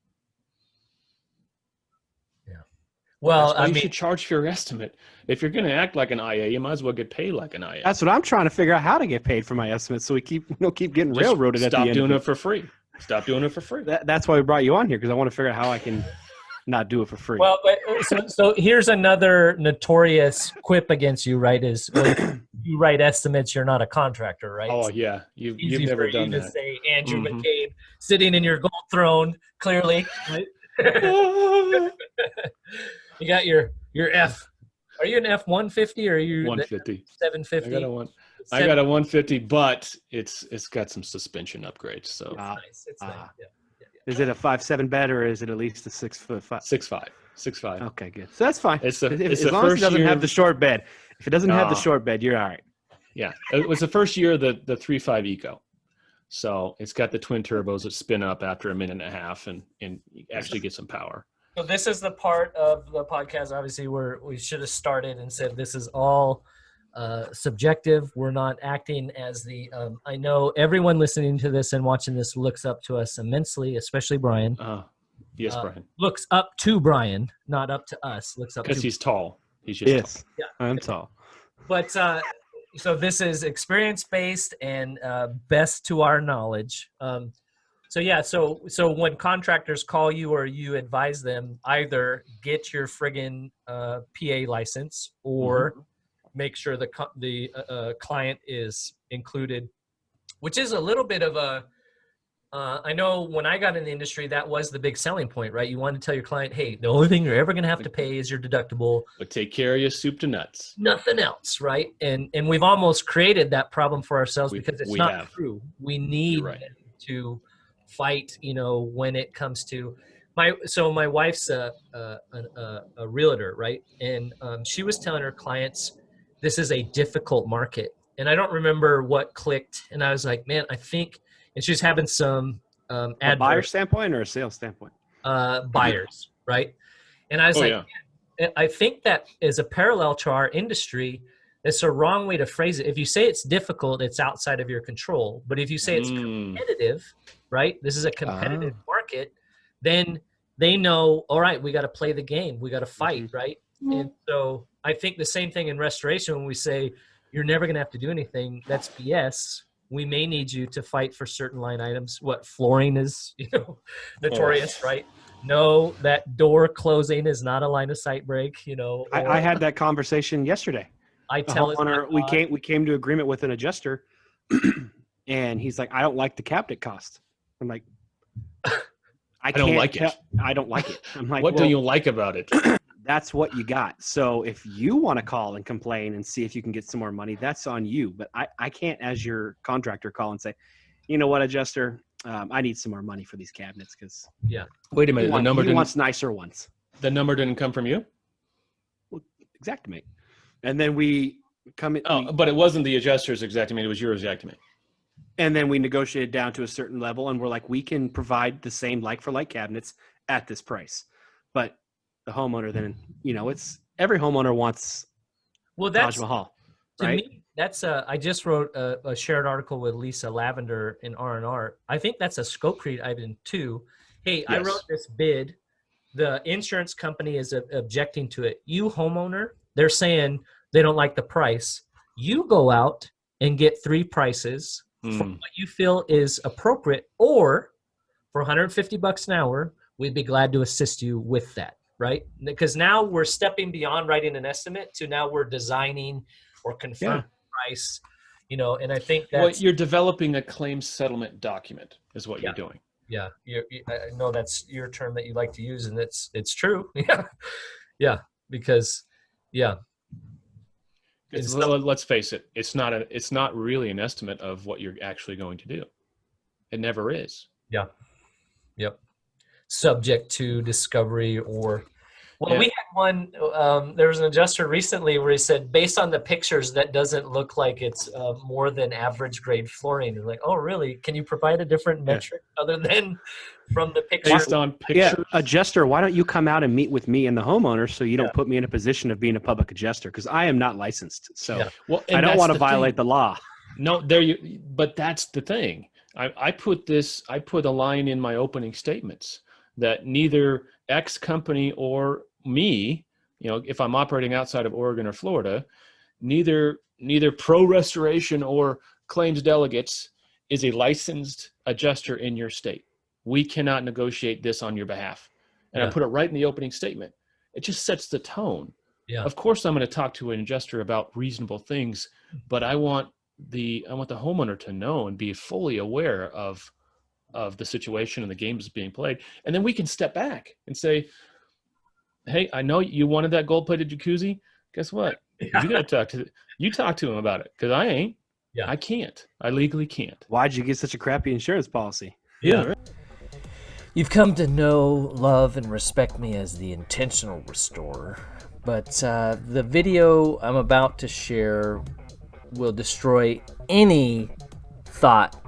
A: Well,
B: That's why
A: I
B: you
A: mean,
B: should charge for your estimate. If you're going to act like an IA, you might as well get paid like an IA.
G: That's what I'm trying to figure out, how to get paid for my estimates, so we keep getting railroaded at the end.
B: Stop doing it for free. Stop doing it for free.
G: That's why we brought you on here, because I want to figure out how I can not do it for free.
A: well, so here's another notorious quip against you, right? Is you write estimates, you're not a contractor, right?
B: Oh yeah, you've
A: Easy
B: never
A: for you
B: done
A: to
B: that.
A: say Andrew
B: Mhm.
A: McCabe sitting in your gold throne, clearly. Right? You got your F. Are you an F-150 or are you
B: 150.
A: 750?
B: I got a 150, but it's got some suspension upgrades. So
A: Nice. It's nice. Yeah.
G: Is it a 5'7" bed, or is it at least a 6'5"?
B: 6'5".
G: Okay, good. So that's fine.
B: It's
G: as
B: the
G: long as it
B: first
G: doesn't
B: year-
G: have the short bed. If it doesn't have the
B: Ah.
G: short bed, you're all right.
B: Yeah, it was the first year of the 3.5 Eco. So it's got the twin turbos that spin up after a minute and a half and you actually get some power.
A: So this is the part of the podcast, obviously, where we should have started and said this is all subjective. We're not acting as the I know everyone listening to this and watching this looks up to us immensely, especially Bryan.
B: Yes, Bryan.
A: Looks up to Bryan, not up to us. Looks up
B: Because
A: to
B: he's tall. He's just tall.
A: Yeah.
G: I'm tall.
A: But so this is experience-based and best to our knowledge. So when contractors call you or you advise them, either get your friggin' PA license or make sure the client is included, which is a little bit of a I know when I got in the industry, that was the big selling point, right? You want to tell your client, hey, the only thing you're ever going to have to pay is your deductible.
B: But take care of your soup to nuts.
A: Nothing else, right? And we've almost created that problem for ourselves because it's not true. We need to fight, when it comes to my wife's a realtor, right? And she was telling her clients, this is a difficult market. And I don't remember what clicked. And I was like, man, I think, and she's having some
G: a buyer standpoint or a sales standpoint?
A: Buyers, right? And I was I think that is a parallel to our industry. It's a wrong way to phrase it. If you say it's difficult, it's outside of your control. But if you say it's competitive, right? This is a competitive market, then they know, all right, we got to play the game. We got to fight, right? And so I think the same thing in restoration when we say you're never going to have to do anything. That's BS. We may need you to fight for certain line items. What flooring is, notorious, right? No, that door closing is not a line of sight break,
G: I had that conversation yesterday.
A: I tell
G: homeowner, we came to agreement with an adjuster, and he's like, I don't like the cabinet cost. I'm like, I
B: don't like it.
G: I don't like it. I'm like,
B: what do you like about it?
G: That's what you got. So if you want to call and complain and see if you can get some more money, that's on you. But I can't, as your contractor, call and say, you know what, adjuster, I need some more money for these cabinets because
B: Wait a minute,
G: he wants nicer ones.
B: The number didn't come from you?
G: Well, Exactimate. And then we come in.
B: But it wasn't the adjuster's Exactimate, it was your Exactimate.
G: And then we negotiated down to a certain level, and we're like, we can provide the same like-for-like cabinets at this price. But the homeowner then, it's every homeowner wants Taj Mahal, right?
A: To me, that's I just wrote a shared article with Lisa Lavender in R&R. I think that's a scope creep item too. Hey, I wrote this bid. The insurance company is objecting to it. You homeowner, they're saying they don't like the price. You go out and get 3 prices for what you feel is appropriate, or for $150 an hour, we'd be glad to assist you with that. Right? Because now we're stepping beyond writing an estimate to now we're designing or confirming price, and I think that's
B: you're developing a claims settlement document is what you're doing.
A: Yeah. I know that's your term that you like to use, and it's true. Because
B: let's face it. It's not really an estimate of what you're actually going to do. It never is.
A: Yeah. Yep. Subject to discovery or we had one there was an adjuster recently where he said based on the pictures that doesn't look like it's more than average grade flooring. They're like, oh really, can you provide a different metric other than from the picture?
B: Based on pictures?
G: Adjuster, why don't you come out and meet with me and the homeowner so you don't put me in a position of being a public adjuster, because I am not licensed, so I don't want to violate the law.
B: No, but that's the thing. I put a line in my opening statements that neither X company or me if I'm operating outside of Oregon or Florida, neither pro restoration or claims delegates is a licensed adjuster in your state. We cannot negotiate this on your behalf. And I put it right in the opening statement. It just sets the tone. Yeah. Of course, I'm going to talk to an adjuster about reasonable things, but I want the homeowner to know and be fully aware of the situation and the games being played. And then we can step back and say, hey, I know you wanted that gold-plated jacuzzi. Guess what? You got to talk to him about it, because I ain't. Yeah. I can't. I legally can't.
G: Why'd you get such a crappy insurance policy?
B: Yeah. Right.
A: You've come to know, love, and respect me as the intentional restorer, but the video I'm about to share will destroy any thought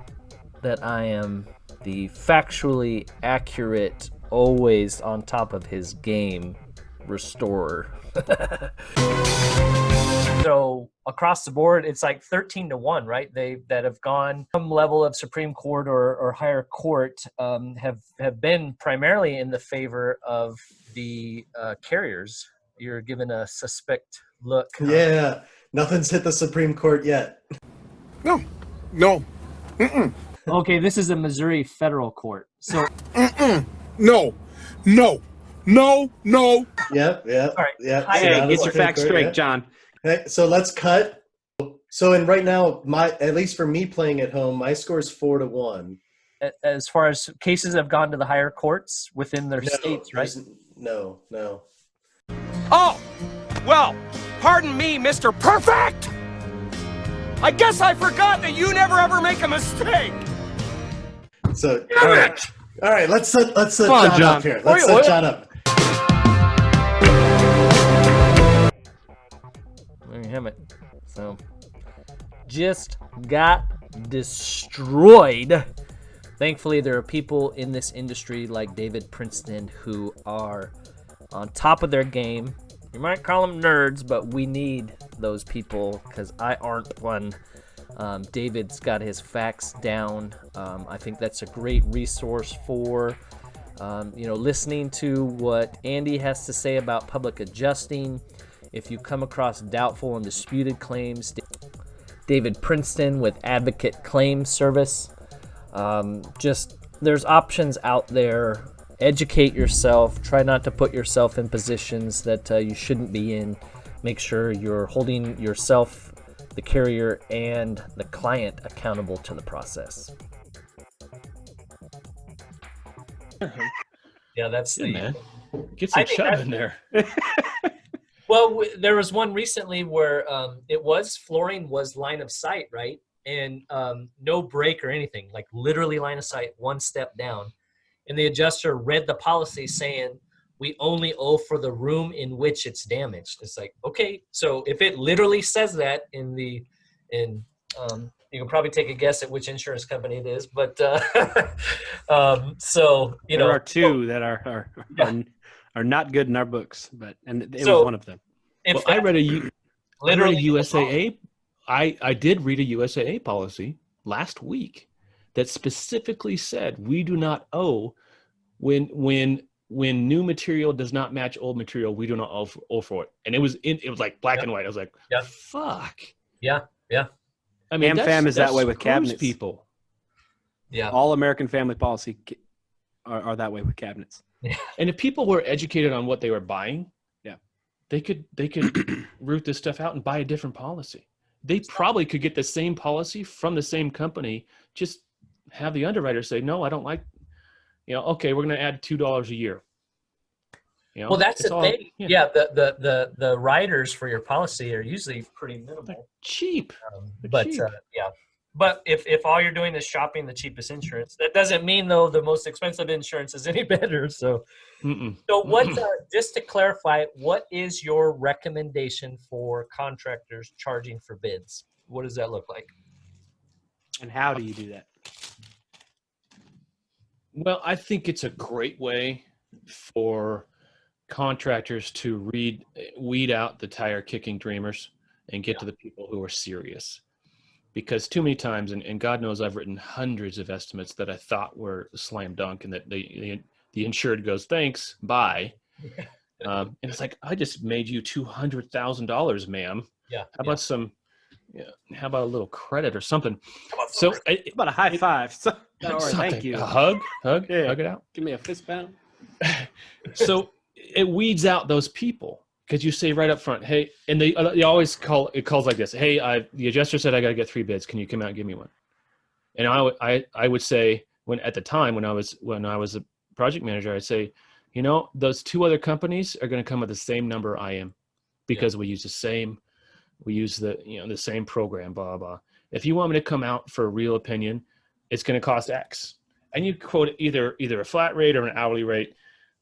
A: that I am the factually accurate, always on top of his game restorer. So across the board, it's like 13-1, right? That have gone some level of Supreme Court or higher court have been primarily in the favor of the carriers. You're given a suspect look.
L: Yeah, nothing's hit the Supreme Court yet.
I: No. Mm-mm.
A: Okay, this is a Missouri federal court. So
I: No.
L: Yep.
A: All right.
L: Yep.
G: Hey, get your facts straight, John.
L: Hey, so let's cut. So, and right now, at least for me playing at home, my score is 4-1.
A: As far as cases have gone to the higher courts within their states, right?
L: No.
C: Oh, well, pardon me, Mr. Perfect. I guess I forgot that you never ever make a mistake.
L: So, all right, let's set John up here. Let's set John up.
A: There you have it. So, just got destroyed. Thankfully, there are people in this industry like David Princeton who are on top of their game. You might call them nerds, but we need those people because I aren't one. David's got his facts down. I think that's a great resource for listening to what Andy has to say about public adjusting. If you come across doubtful and disputed claims, David Princeton with Advocate Claims Service. There's options out there. Educate yourself. Try not to put yourself in positions that you shouldn't be in. Make sure you're holding yourself, the carrier, and the client accountable to the process. Yeah, that's
B: man. Get some chub in there.
A: Well, there was one recently where flooring was line of sight, right? And no break or anything, like literally line of sight, one step down. And the adjuster read the policy saying, we only owe for the room in which it's damaged. It's like, okay, so if it literally says that you can probably take a guess at which insurance company it is, but there
G: are two that are not good in our books, and it was one of them.
B: Well, I read a USAA. I did read a USAA policy last week that specifically said we do not owe when new material does not match old material, we do not owe for it. And it was like black and white. I was like, fuck.
A: Yeah.
G: I mean, AmFam is that way with cabinets.
B: People.
A: Yeah.
G: All American family policy are that way with cabinets.
A: Yeah.
B: And if people were educated on what they were buying, they could root this stuff out and buy a different policy. They probably could get the same policy from the same company, just have the underwriter say, no, I don't like, okay, we're going to add $2 a year.
A: Well, that's the thing. Yeah, the riders for your policy are usually pretty minimal.
B: They're cheap.
A: Cheap. But if all you're doing is shopping the cheapest insurance, that doesn't mean though the most expensive insurance is any better. So, what? Just to clarify, what is your recommendation for contractors charging for bids? What does that look like?
G: And how do you do that?
B: Well, I think it's a great way for contractors to weed out the tire kicking dreamers and get to the people who are serious. Because too many times, and God knows I've written hundreds of estimates that I thought were slam dunk, and that the insured goes, thanks, bye. And it's like, I just made you $200,000, ma'am.
A: Yeah.
B: How about some? Yeah. How about a little credit or something? So
G: about a high five. Thank you.
B: A hug it out.
G: Give me a fist bump.
B: So it weeds out those people because you say right up front, hey, and they always calls like this. Hey, the adjuster said I got to get 3 bids. Can you come out and give me one? And I would say when at the time when I was a project manager, I'd say, those 2 other companies are going to come with the same number I am because we use the same program, blah, blah. If you want me to come out for a real opinion, it's going to cost X. And you quote either a flat rate or an hourly rate.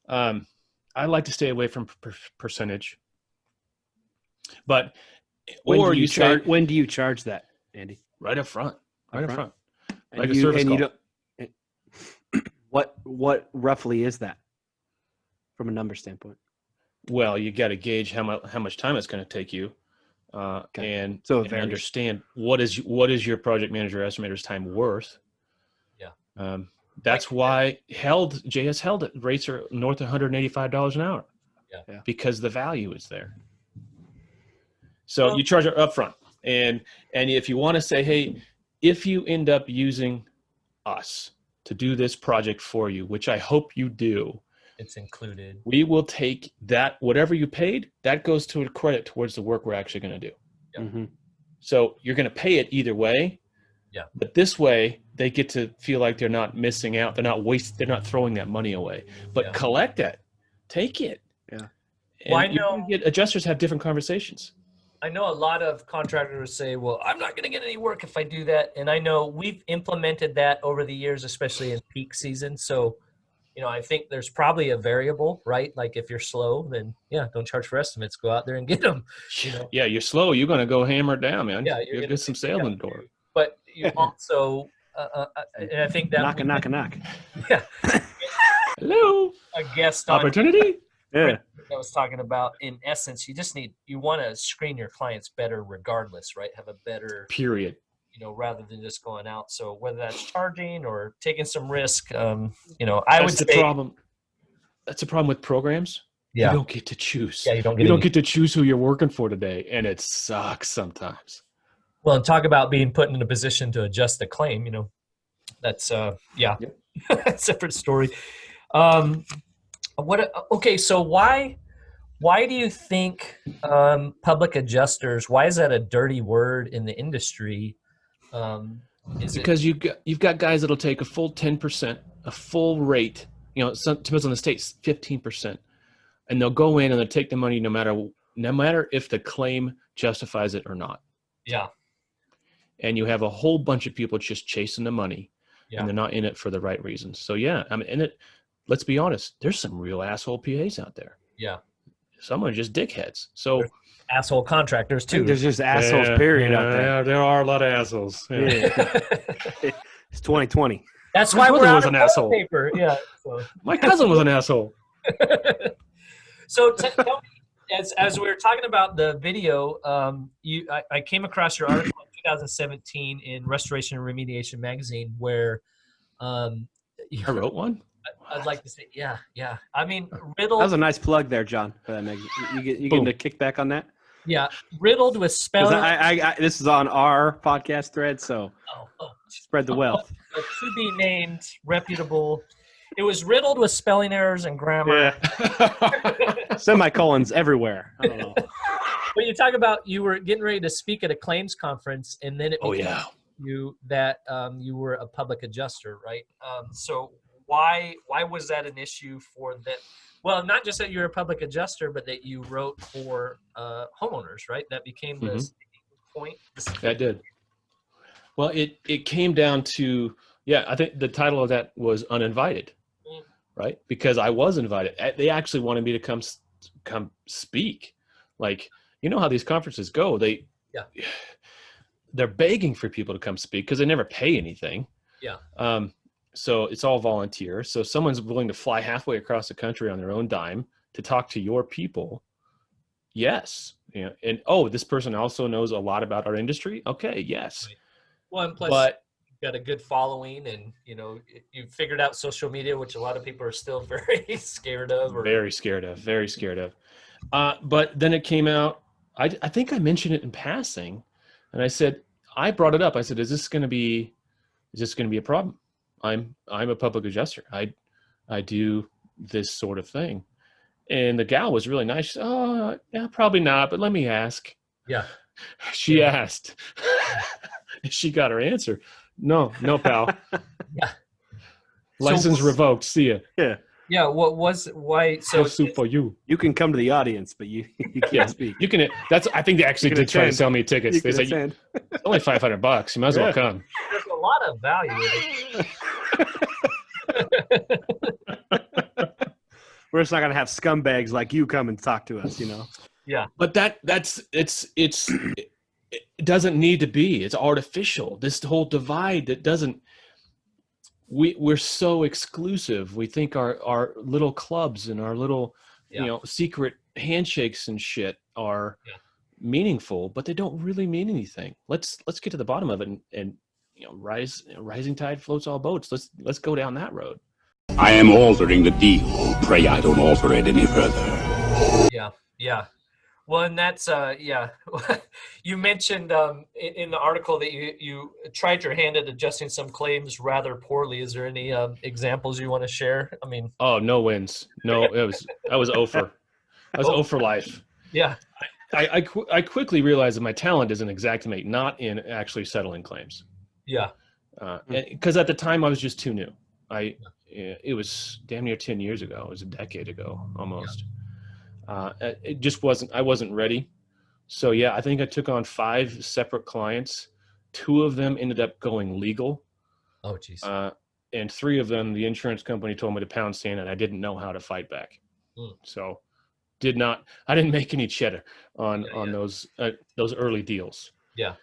B: I like to stay away from percentage. But
G: when do you charge that, Andy?
B: Right up front. Right up front.
G: Like a service call. What roughly is that from a number standpoint?
B: Well, you got to gauge how much time it's going to take you. And understand what is your project manager estimator's time worth.
A: Yeah.
B: That's why JS held rates are north of $185 an hour.
A: Yeah.
B: Because the value is there. So you charge it up front. And if you want to say, hey, if you end up using us to do this project for you, which I hope you do,
A: it's included.
B: We will take that, whatever you paid, that goes to a credit towards the work we're actually going to do.
A: Yeah.
G: Mm-hmm.
B: So you're going to pay it either way.
A: Yeah.
B: But this way, they get to feel like they're not missing out. They're not throwing that money away. But collect it, take it.
G: Yeah.
B: And adjusters have different conversations.
A: I know a lot of contractors say, well, I'm not going to get any work if I do that. And I know we've implemented that over the years, especially in peak season. So, I think there's probably a variable, right? Like if you're slow, then don't charge for estimates. Go out there and get them.
B: Yeah, you're slow. You're going to go hammer it down, man.
A: Yeah,
B: you're get some sales in the door.
A: But you also, and I think that
G: knock.
A: Yeah.
B: Hello.
A: A guest
B: opportunity.
G: Yeah.
A: I was talking about, in essence, you want to screen your clients better regardless, right? Have a better
B: period.
A: Rather than just going out. So whether that's charging or taking some risk, I
B: would say problem. That's a problem with programs.
A: Yeah.
B: You don't get to choose.
A: Yeah, you don't
B: get to choose who you're working for today, and it sucks sometimes.
A: Well, and talk about being put in a position to adjust the claim. That's separate story. Okay, so why do you think public adjusters? Why is that a dirty word in the industry?
B: Because you've got guys that'll take a full 10%, a full rate. Depends on the states, 15%, and they'll go in and they'll take the money no matter if the claim justifies it or not.
A: Yeah.
B: And you have a whole bunch of people just chasing the money, and they're not in it for the right reasons. So let's be honest, there's some real asshole PAs out there.
A: Yeah.
B: Some are just dickheads. So
A: there's asshole contractors too.
G: There's just assholes, period, out there.
B: Yeah, there are a lot of assholes. Yeah.
G: It's 2020.
A: That's why
B: my brother was an asshole.
A: Paper. Yeah. So.
B: My cousin was an asshole.
A: So tell me, as we were talking about the video, I came across your article in 2017 in Restoration and Remediation magazine where
B: I wrote one.
A: I'd like to say, yeah. I mean, riddled.
G: That was a nice plug there, John. For that magazine. You getting a kickback on that?
A: Yeah, riddled with spelling.
G: This is on our podcast thread, so spread the wealth.
A: To be named, reputable. It was riddled with spelling errors and grammar.
G: Yeah. Semicolons everywhere. I don't know.
A: When you talk about you were getting ready to speak at a claims conference, and then it became you were a public adjuster, right? So why was that an issue for that? Well, not just that you're a public adjuster, but that you wrote for homeowners, right? That became the point.
B: That did. Well, it came down to, I think the title of that was Uninvited, right? Because I was invited. They actually wanted me to come speak. Like, you know how these conferences go. They're begging for people to come speak because they never pay anything.
A: Yeah.
B: So it's all volunteer. So someone's willing to fly halfway across the country on their own dime to talk to your people. Yes. And this person also knows a lot about our industry. Okay. Yes.
A: Right. Well, and plus,
B: but
A: got a good following, and you figured out social media, which a lot of people are still very scared of.
B: Very scared of. But then it came out. I think I mentioned it in passing, and I brought it up. I said, "Is this going to be a problem? I'm a public adjuster. I do this sort of thing." And the gal was really nice. She said, "Oh, yeah, probably not, but let me ask."
A: Yeah.
B: She asked. She got her answer. No, pal.
A: Yeah.
B: License revoked. See ya.
G: Yeah.
A: Yeah. Why? So
B: soup for you.
G: You can come to the audience, but you can't speak.
B: You can. I think they actually did try to sell me tickets. They said it's only $500. You might as well come.
A: There's a lot of value.
G: We're just not gonna have scumbags like you come and talk to us,
A: Yeah.
B: But it doesn't need to be. It's artificial. This whole divide that doesn't. We're so exclusive. We think our little clubs and our little secret handshakes and shit are meaningful, but they don't really mean anything. Let's get to the bottom of it and rising tide floats all boats. Let's go down that road.
M: I am altering the deal. Pray I don't alter it any further.
A: Yeah. Well, and that's you mentioned in the article that you tried your hand at adjusting some claims rather poorly. Is there any examples you want to share? I mean,
B: no wins. No, I was 0 for. I was 0 for life.
A: Yeah.
B: I quickly realized that my talent is an Xactimate, not in actually settling claims.
A: Yeah.
B: Because at the time I was just too new. It was damn near 10 years ago. It was a decade ago almost. It just wasn't. I wasn't ready. So I think I took on 5 separate clients. 2 of them ended up going legal.
A: Oh, geez.
B: And 3 of them, the insurance company told me to pound sand, and I didn't know how to fight back. So I didn't make any cheddar on those early deals.
A: Yeah.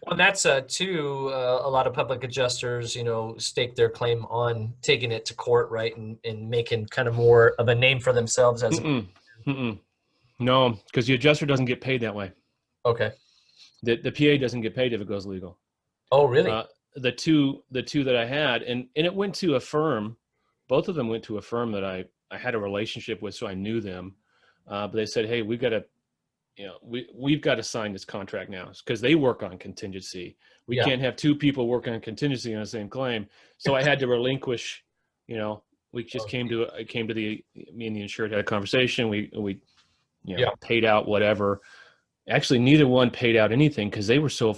A: Well, and that's too. A lot of public adjusters, stake their claim on taking it to court, right, and making kind of more of a name for themselves as.
B: No, because the adjuster doesn't get paid that way.
A: Okay.
B: The PA doesn't get paid if it goes legal.
A: Oh, really?
B: The two that I had, and it went to a firm. Both of them went to a firm that I had a relationship with, so I knew them. But they said, "Hey, we've got to sign this contract now," because they work on contingency. We can't have 2 people working on contingency on the same claim. So I had to relinquish. We just came to me and the insured had a conversation. We paid out whatever. Actually, neither one paid out anything because they were so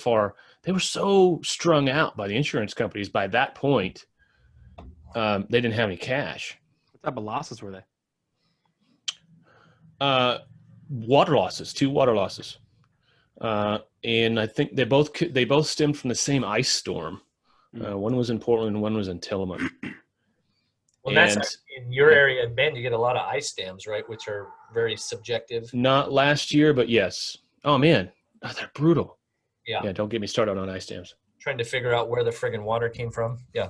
B: strung out by the insurance companies by that point. They didn't have any cash.
G: What type of losses were
B: they? Water losses, 2 water losses. And I think they both stemmed from the same ice storm. One was in Portland and one was in Tillamook.
A: Well, that's in your area in Bend, you get a lot of ice dams, right, which are very subjective.
B: Not last year, but yes. Oh, man. Oh, they're brutal.
A: Yeah.
B: Don't get me started on ice dams.
A: Trying to figure out where the friggin' water came from. Yeah.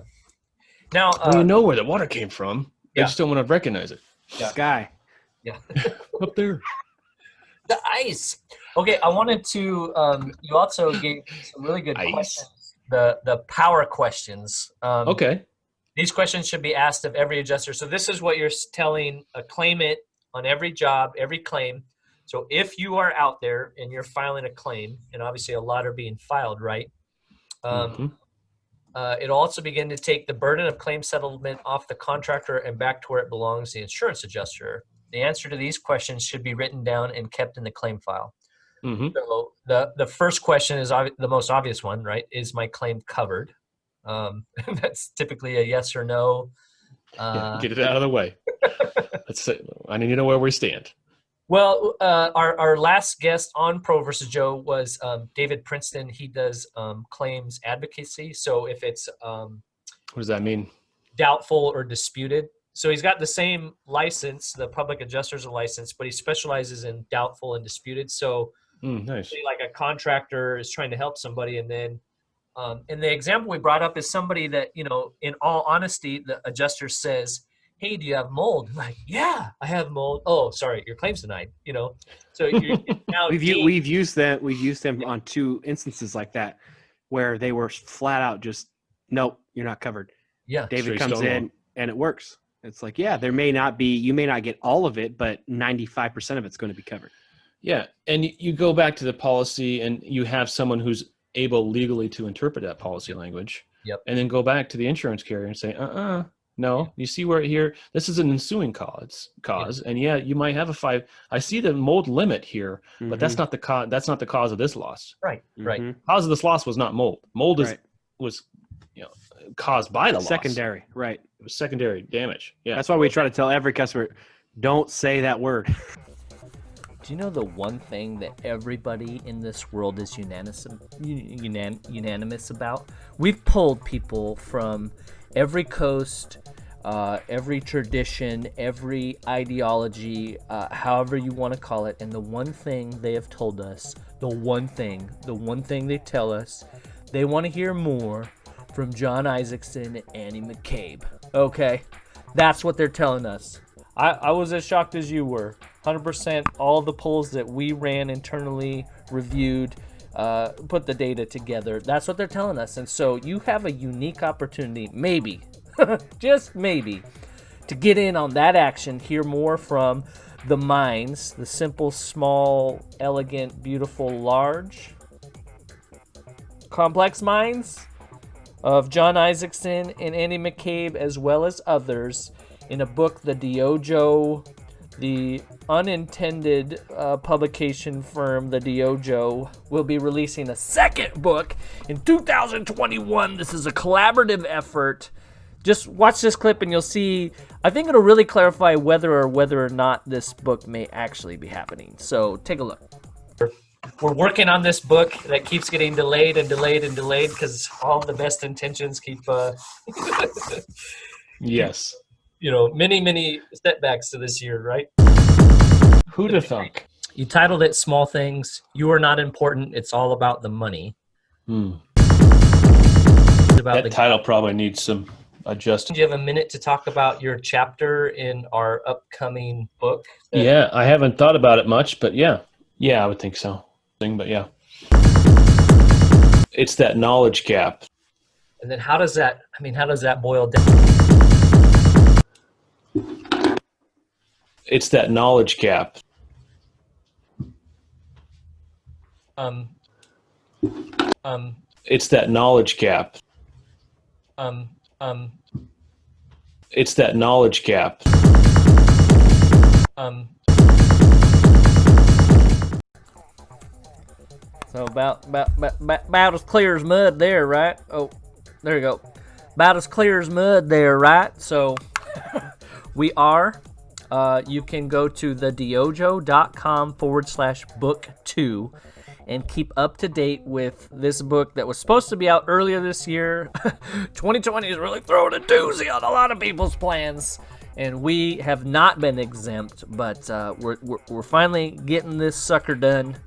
A: Now,
B: you know where the water came from. I just don't want to recognize it.
G: Yeah. Sky.
A: Yeah.
B: Up there.
A: The ice. Okay, I wanted to. You also gave some really good questions. The power questions.
B: Okay.
A: These questions should be asked of every adjuster. So this is what you're telling a claimant on every job, every claim. So if you are out there and you're filing a claim, and obviously a lot are being filed, right? It'll also begin to take the burden of claim settlement off the contractor and back to where it belongs, the insurance adjuster. The answer to these questions should be written down and kept in the claim file. So the first question is the most obvious one, right? Is my claim covered? That's typically a yes or no.
B: Get it out of the way. I need to know where we stand.
A: Well, our last guest on Pro versus Joe was David Princeton. He does claims advocacy. So if it's
B: what does that mean?
A: Doubtful or disputed. So he's got the same license, the public adjuster's license, but he specializes in doubtful and disputed. So
B: nice.
A: Like a contractor is trying to help somebody, and then and the example we brought up is somebody that, in all honesty, the adjuster says, "Hey, do you have mold?" I'm like, "Yeah, I have mold." "Oh, sorry, your claim's denied." So now
G: we've used them on 2 instances like that, where they were flat out just nope, you're not covered.
A: Yeah.
G: David comes in and it works. It's like, yeah, you may not get all of it, but 95% of it's going to be covered.
B: Yeah. And you go back to the policy and you have someone who's able legally to interpret that policy language.
A: Yep.
B: And then go back to the insurance carrier and say, no, you see where here, this is an ensuing cause. And yeah, you might have a 5. I see the mold limit here, but that's not the cause. That's not the cause of this loss.
A: Right. Right.
B: Cause of this loss was not mold. Mold was caused by the loss.
G: Secondary. Right.
B: It was secondary damage. Yeah.
G: That's why we try to tell every customer, don't say that word.
A: Do you know the one thing that everybody in this world is unanimous about? We've pulled people from every coast, every tradition, every ideology, however you want to call it, and the one thing they have told us, the one thing they tell us, they want to hear more from John Isaacson and Andy McCabe. Okay, that's what they're telling us. I was as shocked as you were. 100% all the polls that we ran internally, reviewed, put the data together. That's what they're telling us. And so you have a unique opportunity, maybe, just maybe, to get in on that action, hear more from the minds, the simple, small, elegant, beautiful, large, complex minds of John Isaacson and Andy McCabe, as well as others, in a book, the DYOJO, the unintended publication firm, the DYOJO, will be releasing a second book in 2021. This is a collaborative effort. Just watch this clip and you'll see, I think it'll really clarify whether or not this book may actually be happening. So take a look. We're working on this book that keeps getting delayed and delayed and delayed because all the best intentions keep
B: yes.
A: Many setbacks to this year, right?
B: Who'd have thunk?
A: You titled it Small Things. You are not important. It's all about the money.
B: That title probably needs some adjusting.
A: Do you have a minute to talk about your chapter in our upcoming book?
B: Yeah, I haven't thought about it much, but yeah. Yeah, I would think so. But yeah. It's that knowledge gap.
A: And then how does that boil down?
B: It's that knowledge gap. It's that knowledge gap. It's that knowledge gap.
A: So about as clear as mud there, right? Oh, there you go. About as clear as mud there, right? So we are. You can go to thedyojo.com/book2 and keep up to date with this book that was supposed to be out earlier this year. 2020 is really throwing a doozy on a lot of people's plans, and we have not been exempt, but we're finally getting this sucker done.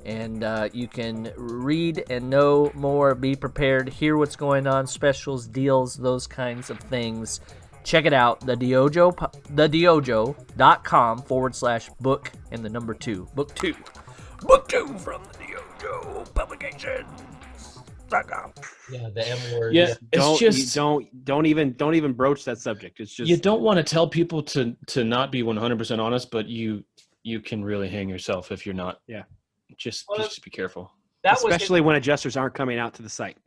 A: And you can read and know more, be prepared, hear what's going on, specials, deals, those kinds of things. Check it out, thedyojo.com/book and the number 2. Book 2. Book 2 from the DYOJO Publications.com. Yeah, the M word.
B: Yeah, it's
G: don't even broach that subject. It's just,
B: you don't want to tell people to not be 100% honest, but you can really hang yourself if you're not.
G: Yeah.
B: Just be careful.
G: Especially when adjusters aren't coming out to the site.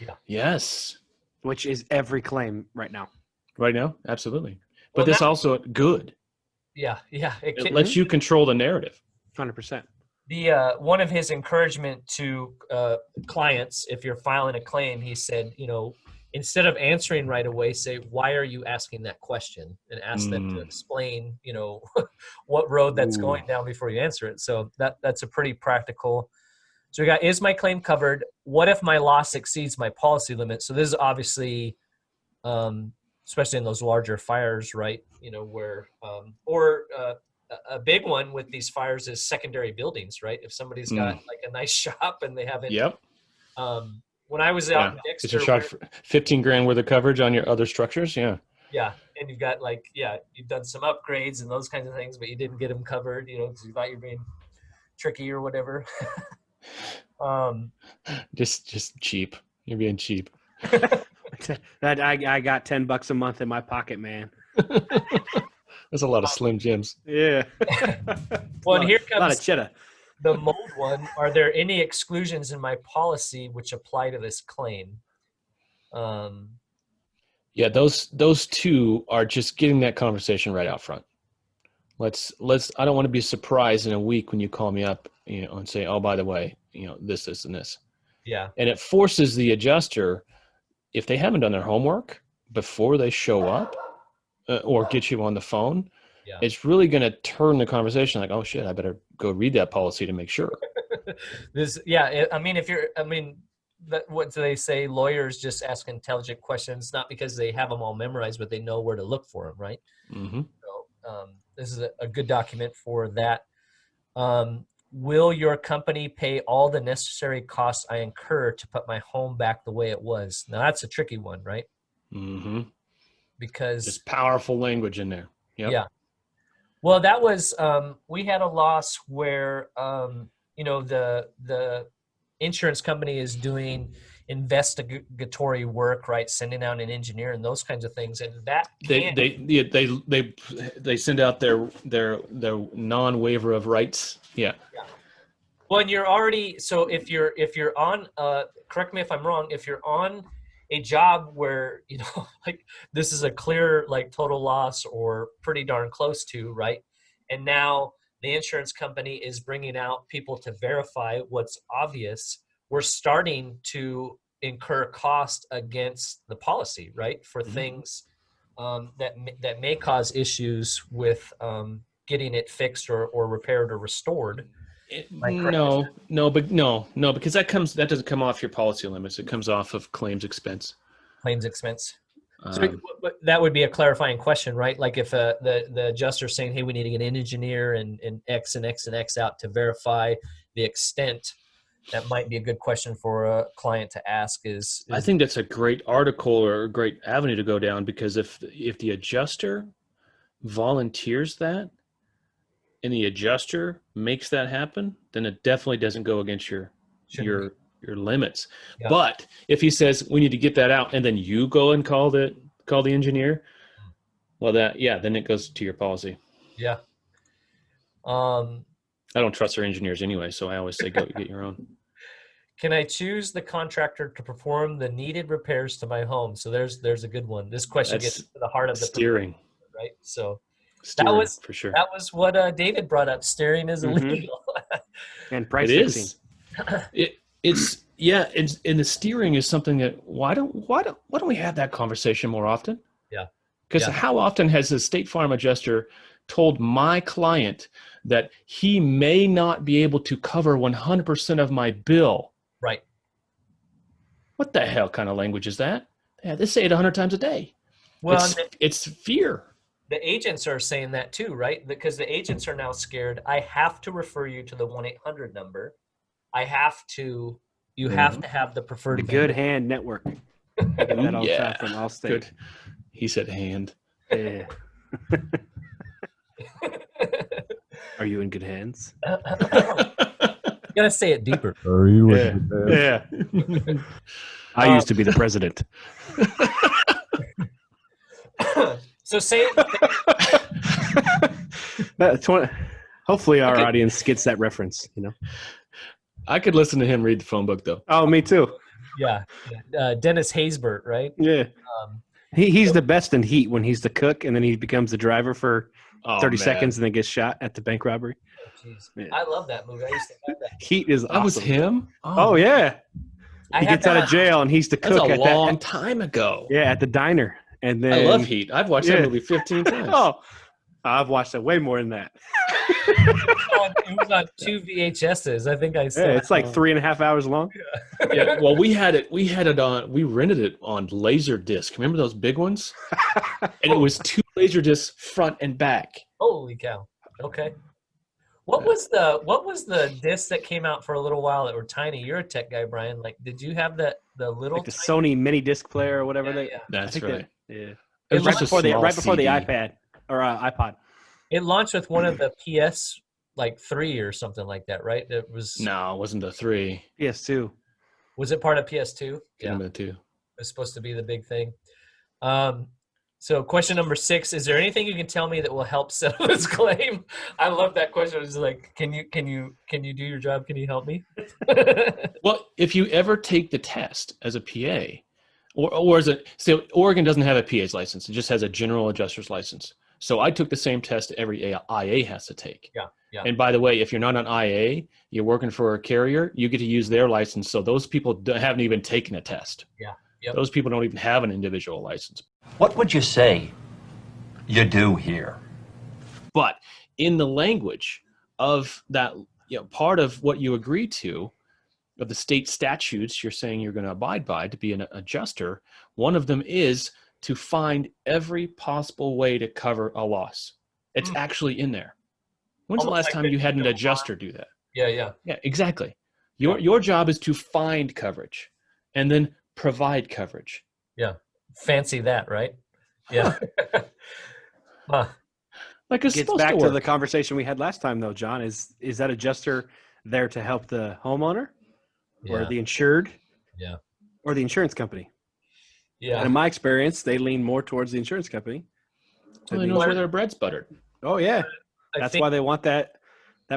A: Yeah.
B: Yes.
G: Which is every claim right now.
B: Right now, absolutely. But this also good.
A: Yeah.
B: It lets you control the narrative.
G: 100%.
A: The one of his encouragement to clients, if you're filing a claim, he said, instead of answering right away, say, why are you asking that question? And ask them to explain, what road that's going down before you answer it. So that's a pretty practical. So we got, is my claim covered? What if my loss exceeds my policy limit? So this is obviously, especially in those larger fires, right? Where, a big one with these fires is secondary buildings, right? If somebody's got like a nice shop and they haven't, when I was out in Dexter,
B: it's a shot for $15,000 worth of coverage on your other structures. Yeah.
A: Yeah. And you've got you've done some upgrades and those kinds of things, but you didn't get them covered, because you thought you were being tricky or whatever.
B: Just cheap. You're being cheap.
G: I got $10 a month in my pocket, man.
B: There's a lot of Slim Jims.
G: Yeah.
A: Well, and here
G: a lot
A: comes
G: of cheddar.
A: the mold one. Are there any exclusions in my policy which apply to this claim?
B: Yeah, those two are just getting that conversation right out front. Let's. I don't want to be surprised in a week when you call me up, and say, "Oh, by the way, this, and this."
A: Yeah.
B: And it forces the adjuster, if they haven't done their homework before they show up, or get you on the phone, it's really going to turn the conversation like, "Oh shit, I better go read that policy to make sure."
A: What do they say? Lawyers just ask intelligent questions, not because they have them all memorized, but they know where to look for them, right?
B: Mm-hmm.
A: So this is a good document for that. Will your company pay all the necessary costs I incur to put my home back the way it was? Now that's a tricky one, right?
B: Mm-hmm.
A: Because
B: there's powerful language in there. Yep.
A: Yeah. Well, that was we had a loss where the insurance company is doing investigatory work, right? Sending out an engineer and those kinds of things, and that
B: they send out their non-waiver of rights. Yeah.
A: Well, and you're already if you're on correct me if I'm wrong, if you're on a job where like this is a clear like total loss or pretty darn close to, right? And now the insurance company is bringing out people to verify what's obvious. We're starting to incur cost against the policy, right? For things that may cause issues with getting it fixed or repaired or restored.
B: No, because that doesn't come off your policy limits. It comes off of claims expense.
A: Claims expense. So that would be a clarifying question, right? Like if the adjuster's saying, "Hey, we need to get an engineer and X and X and X out to verify the extent," that might be a good question for a client to ask.
B: I think that's a great article or a great avenue to go down, because if the adjuster volunteers that and the adjuster makes that happen, then it definitely doesn't go against your limits. Yeah. But if he says we need to get that out and then you go and call the engineer, well, then it goes to your policy.
A: Yeah.
B: I don't trust our engineers anyway, so I always say go get your own.
A: Can I choose the contractor to perform the needed repairs to my home? So there's a good one. This question gets to the heart of the
B: steering,
A: right? So
B: steering,
A: that was
B: for sure.
A: That was what David brought up. Steering is illegal.
G: And price fixing.
B: It's and the steering is something that why don't we have that conversation more often?
A: Yeah.
B: Because how often has the State Farm adjuster told my client that he may not be able to cover 100% of my bill?
A: Right.
B: What the hell kind of language is that? Yeah, they say it 100 times a day.
A: Well,
B: it's fear.
A: The agents are saying that too, right? Because the agents are now scared. I have to refer you to the 1-800 number. You have to have the preferred
G: Good Hand Network. I get that all the time from Allstate.
B: Good. He said hand.
G: Yeah. Are you in good hands?
A: You gotta say it deeper.
N: Are you in good
G: hands? Yeah. I used to be the president.
A: So say
G: hopefully our audience gets that reference,
B: I could listen to him read the phone book, though.
G: Oh, me too.
A: Yeah. Dennis Haysbert, right?
G: Yeah. He's the best in Heat when he's the cook, and then he becomes the driver for 30 seconds and then gets shot at the bank robbery.
A: Oh, I love that movie. I used to love that.
G: Heat is awesome.
B: That was him?
G: Oh yeah. He gets out of jail, and he's the cook.
B: That's a long time ago.
G: Yeah, at the diner. And then
B: I love Heat. I've watched that movie 15 times.
G: Oh, I've watched it way more than that.
A: It was on 2 VHSs. I think I said.
G: Yeah, it's like 3.5 hours long.
B: Yeah. Well, we rented it on Laserdisc. Remember those big ones? And it was 2 Laserdiscs front and back.
A: Holy cow. Okay. What was the disc that came out for a little while that were tiny? You're a tech guy, Brian. Like, did you have the little
G: like the Sony mini disc player or whatever
B: That's right.
G: Yeah.
B: It was
G: right before the
B: CD.
G: iPad or iPod.
A: It launched with one of the PS like 3 or something like that, right? It was
B: No, it wasn't the 3.
G: PS2.
A: Was it part of PS2?
B: Yeah, the 2.
A: is supposed to be the big thing. So question number 6, is there anything you can tell me that will help settle this claim? I love that question. It's like, can you do your job? Can you help me?
B: Well, if you ever take the test as a PA, or as a, so Oregon doesn't have a PA's license. It just has a general adjuster's license. So I took the same test every IA has to take.
A: Yeah.
B: And by the way, if you're not an IA, you're working for a carrier, you get to use their license. So those people haven't even taken a test.
A: Yeah. Yep.
B: Those people don't even have an individual license.
N: What would you say you do here?
B: But in the language of that, part of what you agree to, of the state statutes you're saying you're going to abide by to be an adjuster, one of them is to find every possible way to cover a loss. It's actually in there. When's the last time you had an adjuster do that?
A: Yeah,
B: exactly. Your job is to find coverage and then provide coverage.
A: Yeah. Fancy that, right? Yeah.
B: Like
G: it gets back to the conversation we had last time, though, John. Is that adjuster there to help the homeowner or the insured?
A: Yeah.
G: Or the insurance company?
A: Yeah.
G: And in my experience, they lean more towards the insurance company.
B: Well, they know where their bread's buttered.
G: Oh, yeah. That's why they want that